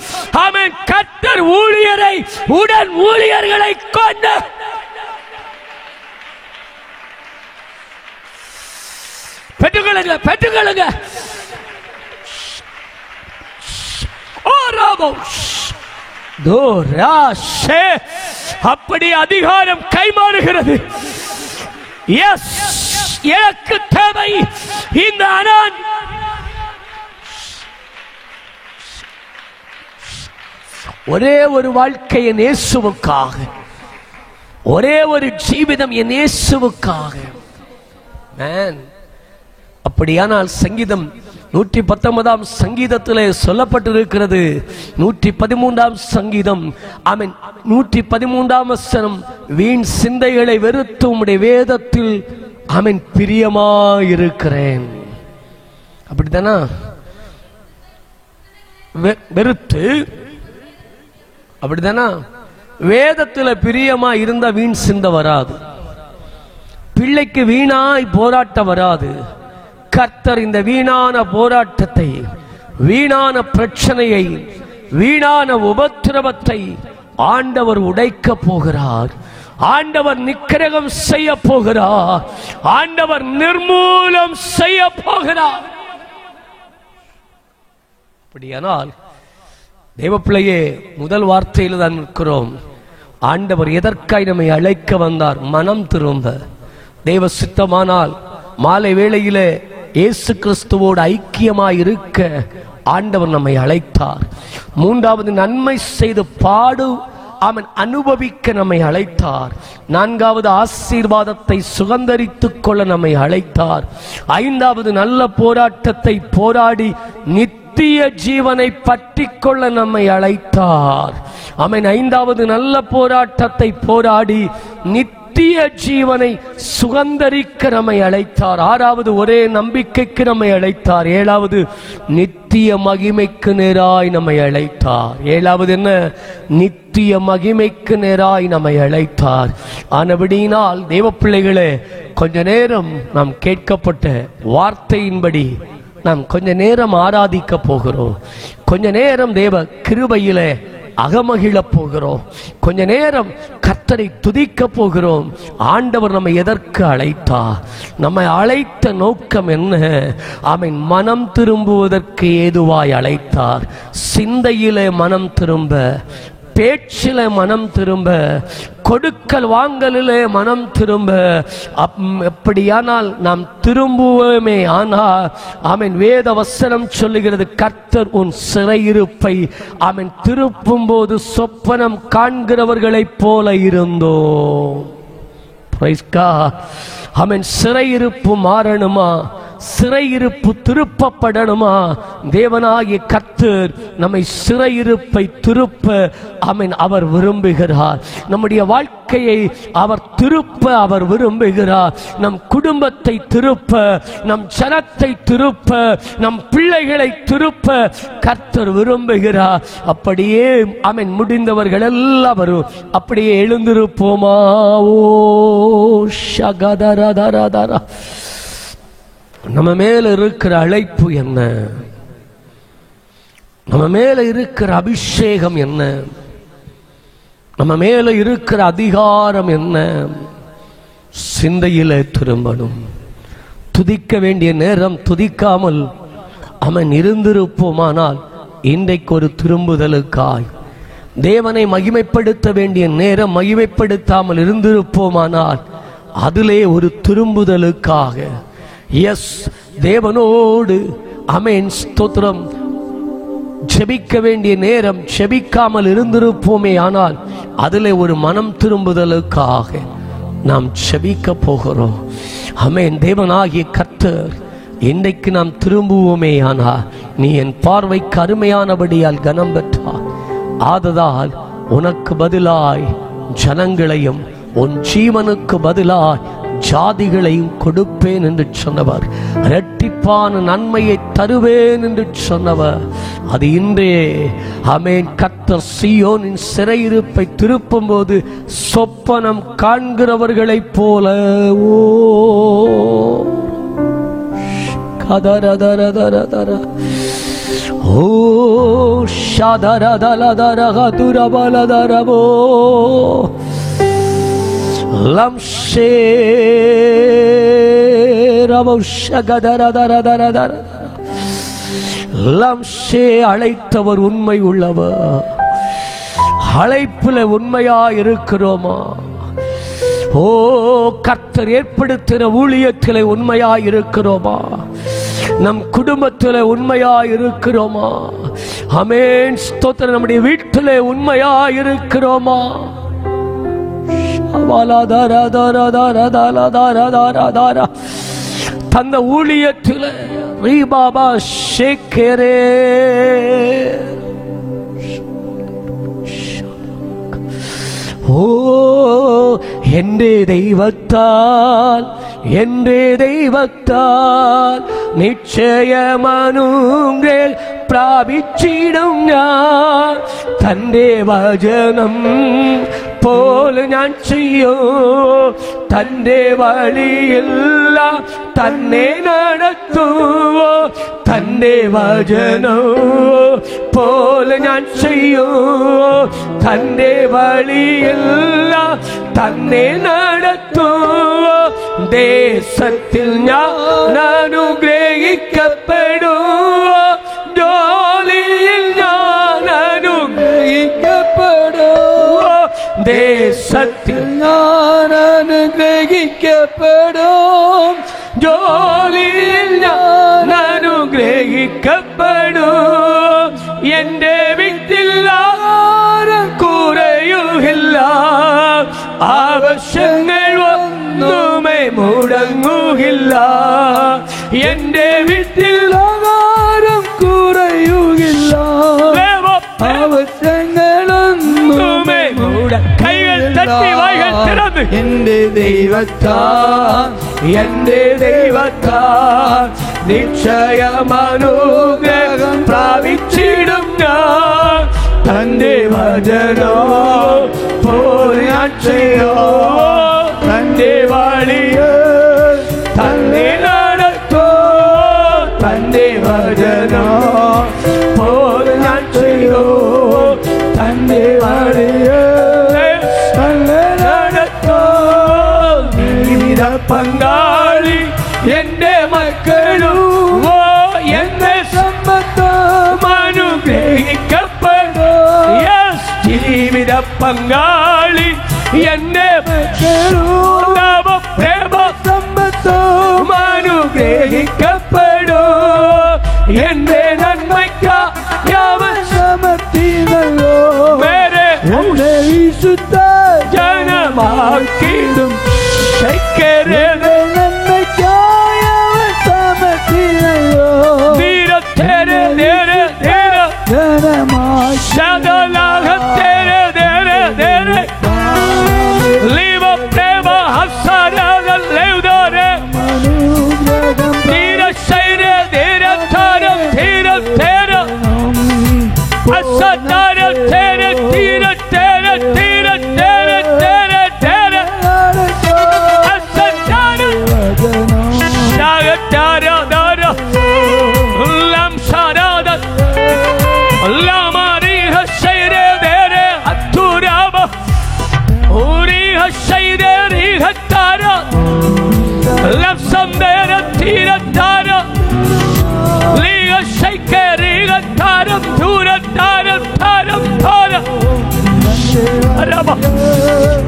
ஆமென் கர்த்தர் ஊழியரை, உடன் ஊழியர்களை கொண்டு பெற்றுக்கொள்ளுங்க, பெற்றுக்கொள்ளுங்க. அப்படி அதிகாரம் கைமாறுகிறது. எஸ், எனக்கு தேவை இந்த அனான். ஒரே ஒரு வாழ்க்கை என் இயேசுவுக்காக, ஒரே ஒரு ஜீவிதம் என் இயேசுவுக்காக. அப்படியானால் சங்கீதம் 119 சங்கீதத்திலே சொல்லப்பட்டிருக்கிறது, 113 சங்கீதம் ஆமென் 113 வசனம், வீண் சிந்தைகளை வெறுத்து உம்முடைய வேதத்தில் ஆமென் பிரியமாயிருக்கிறேன். அப்படித்தானா? வெறுத்து, அப்படித்தானா? வேதத்தில் பிரியமா இருந்தா வீண் சிந்தை வராது. பிள்ளைக்கு வீணாய் போராட்டம் வராது. கர்த்தர் இந்த வீணான போராட்டத்தை, வீணான பிரச்சனையை, வீணான உபத்திரவத்தை ஆண்டவர் உடைக்க போகிறார். ஆண்டவர் நிக்கிரகம் செய்ய போகிறார். ஆண்டவர் நிர்மூலம் செய்ய போகிறார். அப்படியானால் தேவப்பிள்ளையே, முதல் வார்த்தையில் தான் இருக்கிறோம். ஆண்டவர் எதற்காய் நம்மை அழைக்க வந்தார்? மனம் திரும்ப. தேவ சித்தமானால் மாலை வேளையிலே இயேசு கிறிஸ்துவோடு ஐக்கியமாய் இருக்க ஆண்டவர் நம்மை அழைத்தார். மூன்றாவது, நன்மை செய்து பாடு அவன் அனுபவிக்க நம்மை அழைத்தார். நான்காவது, ஆசீர்வாதத்தை சுகந்தரித்துக் கொள்ள நம்மை அழைத்தார். ஐந்தாவது, நல்ல போராட்டத்தை போராடி நித்திய ஜீவனை பற்றி கொள்ள நம்மை அழைத்தார். ஆமென். ஐந்தாவது, நல்ல போராட்டத்தை போராடி நித்திய ஜீவனை சுகந்தரிக்க நம்மை அழைத்தார். ஆறாவது, ஒரே நம்பிக்கைக்கு நம்மை அழைத்தார். ஏழாவது, நித்திய மகிமைக்கு நேராய் நம்மை அழைத்தார். ஏழாவது என்ன? நித்திய மகிமைக்கு நேராய் நம்மை அழைத்தார். ஆனபடியினால் தேவ பிள்ளைகளே, கொஞ்ச நேரம் நாம் கேட்கப்பட்ட வார்த்தையின்படி நாம் கொஞ்ச நேரம் ஆராதிக்க போகிறோம். கொஞ்ச நேரம் தேவ கிருபையிலே அகமகிழ போகிறோம். கொஞ்ச நேரம் கர்த்தரை துதிக்க போகிறோம். ஆண்டவர் நம்மை எதற்கு அழைத்தார்? நம்மை அழைத்த நோக்கம் என்ன? அவன் மனம் திரும்புவதற்கு ஏதுவாய் அழைத்தார். சிந்தையிலே மனம் திரும்ப, பேச்சில மனம் திரும்ப, கொடுக்கல் வாங்கலிலே மனம் திரும்ப. எப்படியானால் நாம் திரும்புவோமே. ஆனால் ஆமென், வேத வசனம் சொல்லுகிறது, கர்த்தர் உன் சிறையிருப்பை ஆமென் திருப்பும் போது சொப்பனம் காண்கிறவர்களைப் போல இருந்தோம். ஆமென். சிறையிருப்பு மாறணுமா? சிறையிருப்பு திருப்பப்படணுமா? தேவனாகிய கர்த்தர் நம்மை சிறையிருப்பை திருப்ப ஆமென் அவர் விரும்புகிறார். நம்முடைய வாழ்க்கையை அவர் திருப்ப அவர் விரும்புகிறார். நம் குடும்பத்தை திருப்ப, நம் ஜனத்தை திருப்ப, நம் பிள்ளைகளை திருப்ப கர்த்தர் விரும்புகிறார். அப்படியே ஆமென் முடிந்தவர்கள் எல்லாரும் அப்படியே எழுந்திருப்போமா? ஓ ஷகதரதரதரா. நம்ம மேல இருக்கிற அழைப்பு என்ன? நம்ம மேல இருக்கிற அபிஷேகம் என்ன? நம்ம மேல இருக்கிற அதிகாரம் என்ன? சிந்தையில திரும்பணும். துதிக்க வேண்டிய நேரம் துதிக்காமல் அவன் இருந்திருப்போமானால் இன்றைக்கு ஒரு திரும்புதலுக்காய், தேவனை மகிமைப்படுத்த வேண்டிய நேரம் மகிமைப்படுத்தாமல் இருந்திருப்போமானால் அதிலே ஒரு திரும்புதலுக்காக, எஸ் தேவனோடு ஆமென் ஸ்தோத்திரம் ஜெபிக்க வேண்டிய நேரம் ஜெபிக்காமல் இருந்திருப்போமே, ஆனால் அதிலே ஒரு மனம் திரும்புதலுக்காக நாம் ஜெபிக்க போகிறோம். ஆமென். தேவனாகிய கர்த்தர் இன்றைக்கு நாம் திரும்புவோமே, ஆனால் நீ என் பார்வைக்கு அருமையானபடியால் கனம் பெற்றார். ஆததால் உனக்கு பதிலாய் ஜனங்களையும் உன் ஜீவனுக்கு பதிலாய் ஜாதிகளையும் கொடுப்பேன் என்று சொன்னவர், இரட்டிப்பான நன்மையை தருவேன் என்று சொன்னவர், அது இன்றே ஆமென் கர்த்தர் சீயோனின் சிறையிருப்பை திருப்பும் போது சொப்பனம் காண்கிறவர்களைப் போல ஓ கதரதரதரதர ஓ ஷதரதலதரகதுரபலதரபோ லம்ஷே ரவஷகதரதரதரதர லம்ஷே. அழைத்தவர் உண்மை உள்ளவர். அழைப்பில் உண்மையா இருக்கிறோமா? ஓ கர்த்தர் ஏற்படுத்தின ஊழியத்திலே உண்மையா இருக்கிறோமா? நம் குடும்பத்திலே உண்மையா இருக்கிறோமா? ஆமென் ஸ்தோத்திரம். நம்முடைய வீட்டிலே உண்மையா இருக்கிறோமா? தந்த ஊழியத்திலே ரீபாபா ஷேக்கரே ஓ என்ற தெய்வத்தால் நிச்சயமானுங்கள் பிராபிச்சிடும் ഞാൻ തന്റെ വചനം പോലെ ഞാൻ ചെയ്യും. തന്റെ വഴിയില്ല തന്നെ നടത്തുവോ, തന്റെ വചനം പോലെ ഞാൻ ചെയ്യും. തന്റെ വഴിയില്ല തന്നെ നടത്തുവോ, ദേശത്തിൽ ഞാൻ അനുഗ്രഹിക്കപ്പെടുവോ, ജോലിയിൽ ഞാൻ അനുഗ്രഹിക്കപ്പെടുവോ, ദേശത്തിൽ ഞാൻ അനുഗ്രഹിക്കപ്പെടും, ജോലിയിൽ ഞാൻ അനുഗ്രഹിക്കപ്പെടും. എന്റെ വീട്ടിൽ ആരും കുറയുകയില്ല, ആവശ്യങ്ങൾ ഒന്നുമേ മുടങ്ങുകയില്ല. എന്റെ വീട്ടിൽ ആരും കുറയുകയില്ല, ആവശ്യങ്ങളൊന്നുമേ കൈകൾ തട്ടി വായ്കൾ തുറന്ന് എന്റെ ദൈവത്താൽ, എന്റെ ദൈവത്താൽ നിശ്ചയമാനുഗ്രഹം പ്രാപിച്ചിടും ഞാൻ. തന്റെ വചനം പോലെ ഞാൻ ചെയ്യോ, തന്റെ വഴിയെ തന്നെ നടത്തോ, തന്റെ വചനം പോലെ ഞാൻ ചെയ്യോ, തന്റെ വഴിയെ തന്നെ നടത്തോ. ജീവിത പങ്കാളി എന്റെ മക്കളും എന്റെ സമ്പത്തും അനുഗ്രഹിക്കപ്പെടും. ജീവിത പങ്കാളി എന്റെ മക്കളും പ്രേമ സമ്പത്തും അനുഗ്രഹിക്കപ്പെടും. എന്റെ നന്മയ്ക്കമർത്തിനല്ലോ വേറെ വിശുദ്ധ ജനമാക്കിടും.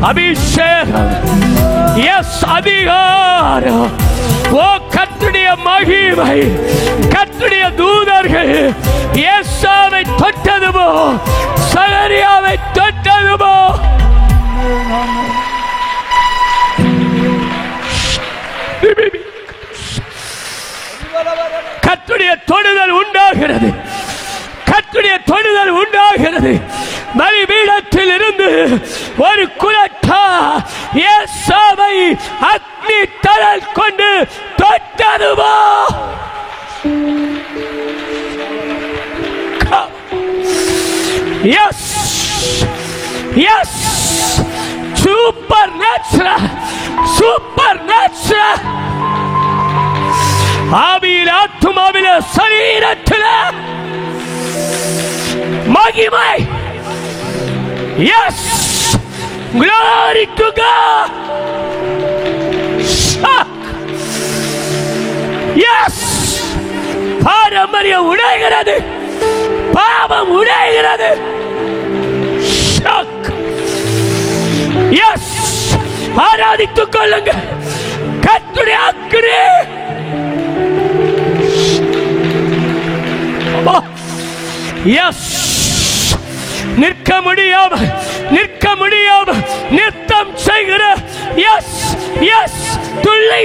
அபிஷேகம், எஸ் அதிகாரம், ஓ கர்த்தருடைய மகிமை, கர்த்தருடைய தூதர்கள் ஏசாவை தொட்டதுமோ சகரியாவை தொட்டதுமோ. கர்த்தருடைய தொடுதல் உண்டாகிறது, கர்த்தருடைய தொடுதல் உண்டாகிறது. பலிபீடத்தில் இருந்து ஒரு குலட்டா ஏசாவை அக்னி தழல் கொண்டு தொட்டதுவோ. Yes yes, supernatural, supernatural. ஆவியில் ஆத்துமாவில் சரீரத்தில் மகிமை. Yes, glory to God. Yes, பாரம்பரியம் உடைகிறது, பாவம் உடைகிறது. Yes, ஆராதித்துக் கொள்ளுங்க கர்த்தருடைய அக்கினி. Yes, நிற்க முடியாம நிற்க முடியாம நிறுத்தம் செய்கிற எஸ் எஸ் துள்ளை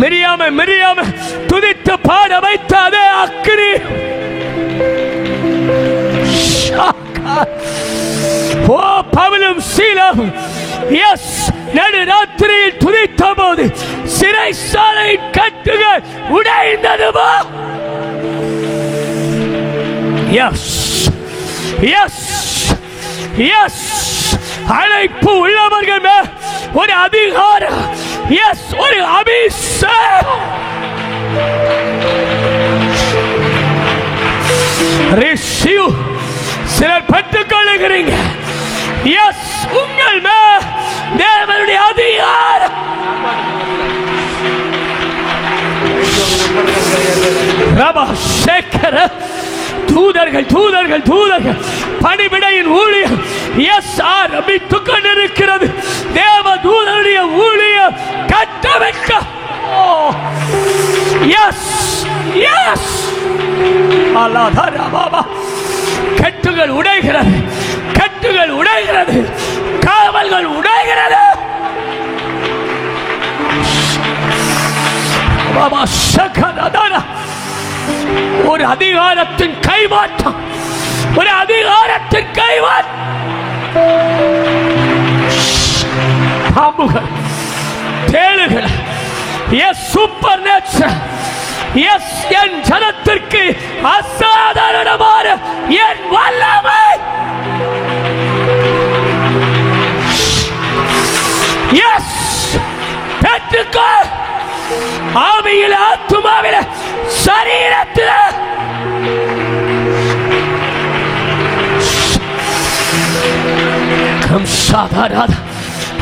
மிரியாம மிரியாம துதித்து பாட வைத்த அதே அக்கினி. ஓ பவுலும் சீலாவும் எஸ் நடுராத்திரியில் துதித்த போது சிறைச்சாலை கட்டுகள் உடைந்ததுவோ. Yes, yes, எஸ், அழைப்பு உள்ளவர்கள் மேல் ஒரு அதிகாரம், எஸ், ஒரு அபிஷேகம். ரிசீவ். சிலர் பெற்றுக் கொள்ளுகிறீங்க. எஸ், உங்கள் மேல் தேவனுடைய அதிகாரம். தூதர்கள் தூதர்கள் தூதர்கள் பணிவிடையின் ஊழியம் எஸ் ஆரம்பித்துக் கொண்டிருக்கிறது. தேவ தூதருடைய ஊழியம் கட்டமைக்க. எஸ் எஸ், கட்டுகள் உடைகிறது, கட்டுகள் உடைகிறது, காவல்கள் உடைகிறது. ஒரு அதிகாரத்தின் கைமாற்றம், ஒரு அதிகாரத்தின் கைமாற்றம். பாம்புகள், தேளுகள், எஸ், சூப்பர் நேச்சர். எஸ், என் ஜனத்திற்கு அசாதாரணமான என் வல்லமை. எஸ், பெற்றுக்கோ. ஆவியில், ஆத்துமாவில், சரீரத்தில்.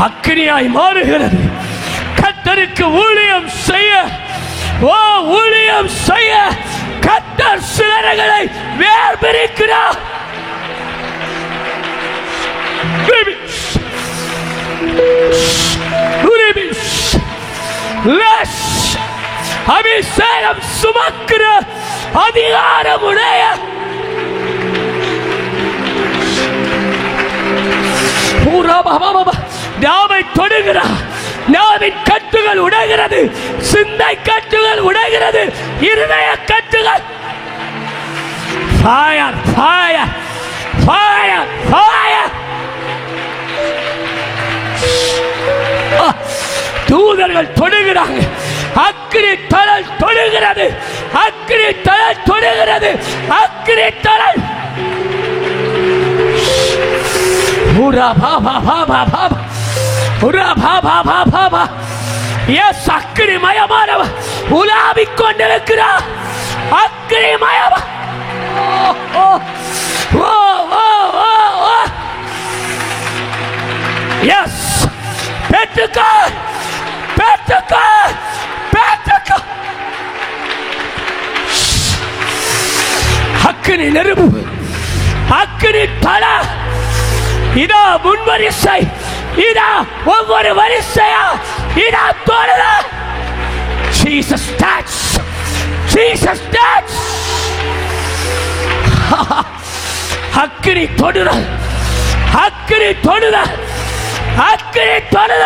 அக்கினியாய் மாறுகிறது. கர்த்தருக்கு ஊழியம் செய்ய, ஓ ஊழியம் செய்ய கர்த்தர் சிலர்களை வேர் பிரிக்கிறார். அபிஷேகம் சுமக்கிற அதிகாரமுடைய நாவை தொடுகிறார். நாவின் கட்டுகள் உடைகிறது, சிந்தை கட்டுகள் உடைகிறது, இருதய கட்டுகள். Fire fire fire fire. தூதர்கள் தொடுகிறாங்க. அக்கினி தழல் தொடுகிறது, அக்கினி தழல் தொடுகிறது, அக்கினி தழல். அக்கினி மயமானவர் உலாவிக் கொண்டிருக்கிறார். அக்கினி மயமா. எஸ், பெற்றுக்க பெற்றுக்க பெற்றுக்க. அக்கினி நெருப்பு, அக்கினி தல. இதா முன் வரிசை, இதா ஒவ்வொரு வரிசையா, இதா தொடுத. Jesus touch, Jesus touch. அக்கினி தொடுத, அக்கினி தொடுத, அக்கினி தொடுத.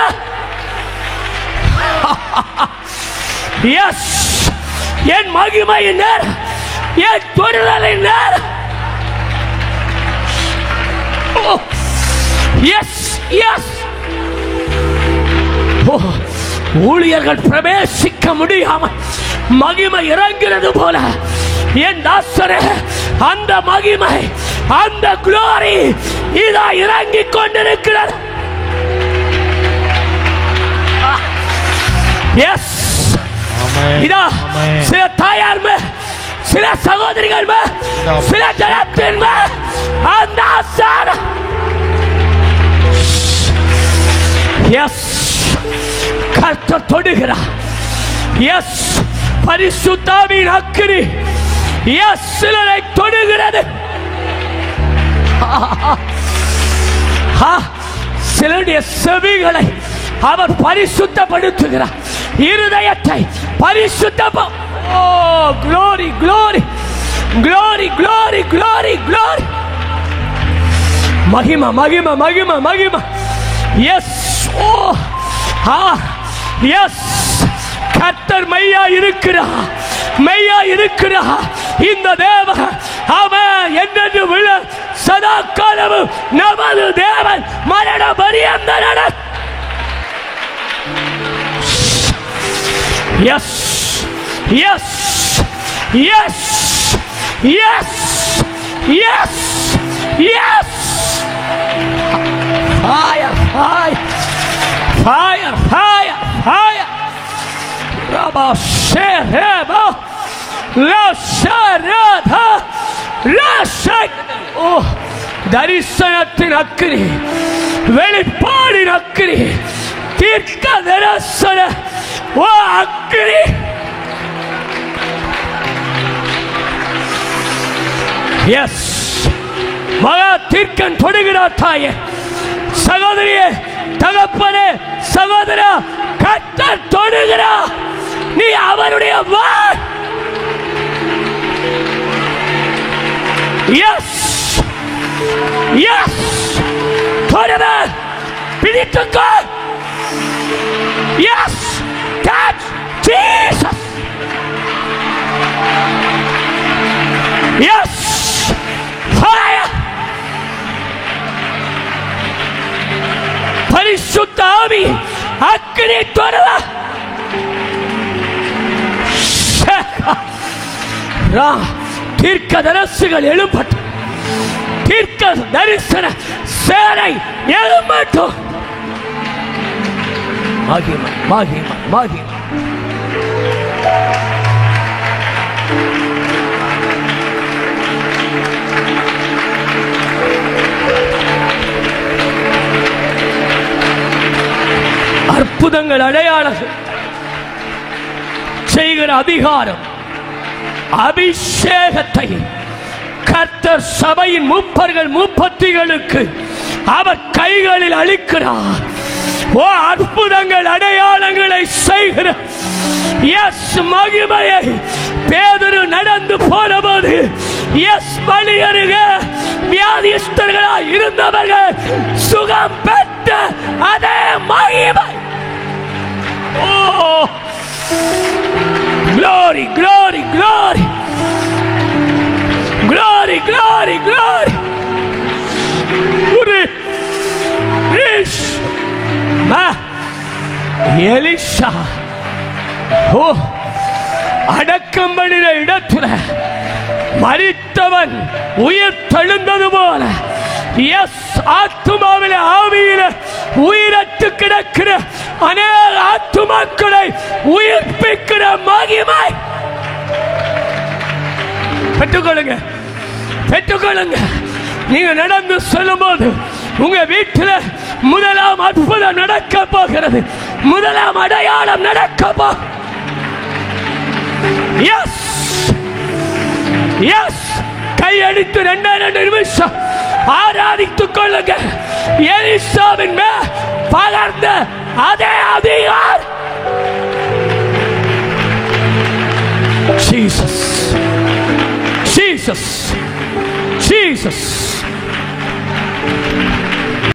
எஸ், என் மகிமையின் நேரம், என் தொடுதலின் நேரம். Yes yes. ஊழியர்கள் பிரவேசிக்க முடியாமல் மகிமை இறங்கிறது போல என் தாசரே, அந்த மகிமை, அந்த குளோரி இதா இறங்கிக் கொண்டிருக்கிறது. எஸ், இதா சில தாயார் மேல், சில சகோதரிகள் மேல், சில ஜனத்தின் மேல் அந்த ஆசாரம். எஸ், கர்த்தர் தொடுகிறார். எஸ், பரிசுத்தாவின் அக்கினி எஸ் சிலரை தொடுகிறது. சிலருடைய செவிகளை அவர் பரிசுத்தப்படுத்துகிறார், இருதயத்தை பரிசுத்த. ஓ glory glory glory glory glory glory. மகிமா மகிமா மகிமா மகிமா. எஸ், ஓ எஸ், கர்த்தர் மெய்யா இருக்கிறார், மெய்யா இருக்கிறார். இந்த தேவன் அவன் என்னென்று விழ சதா காலமும் நமது தேவன் மரண பரியந்தன. Yes yes yes yes yes Yes! Fire, fire, fire, fire, fire. Rabba Shereba, Rasharada, Rashak. Oh, தரிசனத்தின் அக்கினி, வெளிப்பாடின் அக்கினி, தீர்க்க தரிசன ஓ அக்கினி. எஸ், மகா தீர்க்கன் தொடுகிறார். தாயே, சகோதரியே, தகப்பனே, சகோதரா, கர்த்தர் தொடுகிறார். நீ அவருடைய வாய். எஸ், எஸ், தொடுவர், பிடித்துக்கோ. Yes, touch Jesus. Yes, fire. பரிசுத்த ஆவி அக்கினி தொடுவா. தீர்க்க தரிசிகள் எழும்பட்டும். தீர்க்க தரிசன சேனை எழும்பட்டும். மகிமை, மகிமை, மகிமை. அற்புதங்கள், அடையாளங்கள் செய்கிற அதிகாரம், அபிஷேகத்தை கர்த்தர் சபையின் மூப்பர்கள் மூப்பத்திகளுக்கு அவர் கைகளில் அளிக்கிறார். ஓ, அற்புதங்கள், அடையாளங்களை செய்கிற எஸ் மகிமையை பேதுரு நடந்து போனபோது எஸ் பலியருக வியாதிஸ்தர்களாய் இருந்தவர்கள் சுகம் பெற்ற அதே மகிமை. ஓ, glory, glory, glory, glory, glory, glory. Elisha ஓ, அடக்கம் பண்ணின இடத்துல மரித்தவன் உயிர் தெழுந்தது போல எஸ் ஆத்துமாவில ஆவியில உயிரற்று கிடக்கிற அநேக ஆத்துமாக்களை உயிர்ப்பிக்கிற மகிமை. பெற்றுக்கொள்ளுங்க, பெற்றுக்கொள்ளுங்க. நீங்க நடந்து செல்லும் போது உங்க வீட்டில் முதலாம் அற்புதம் நடக்க போகிறது. முதலாம் அடையாளம் நடக்க போ. எஸ், எஸ், கையடித்து 2 நிமிஷம் ஆராதித்துக் கொள்ளுங்க. எலிசாவின் மேல் பகர்ந்த அதே அதிகாரம். Jesus, Jesus, Jesus.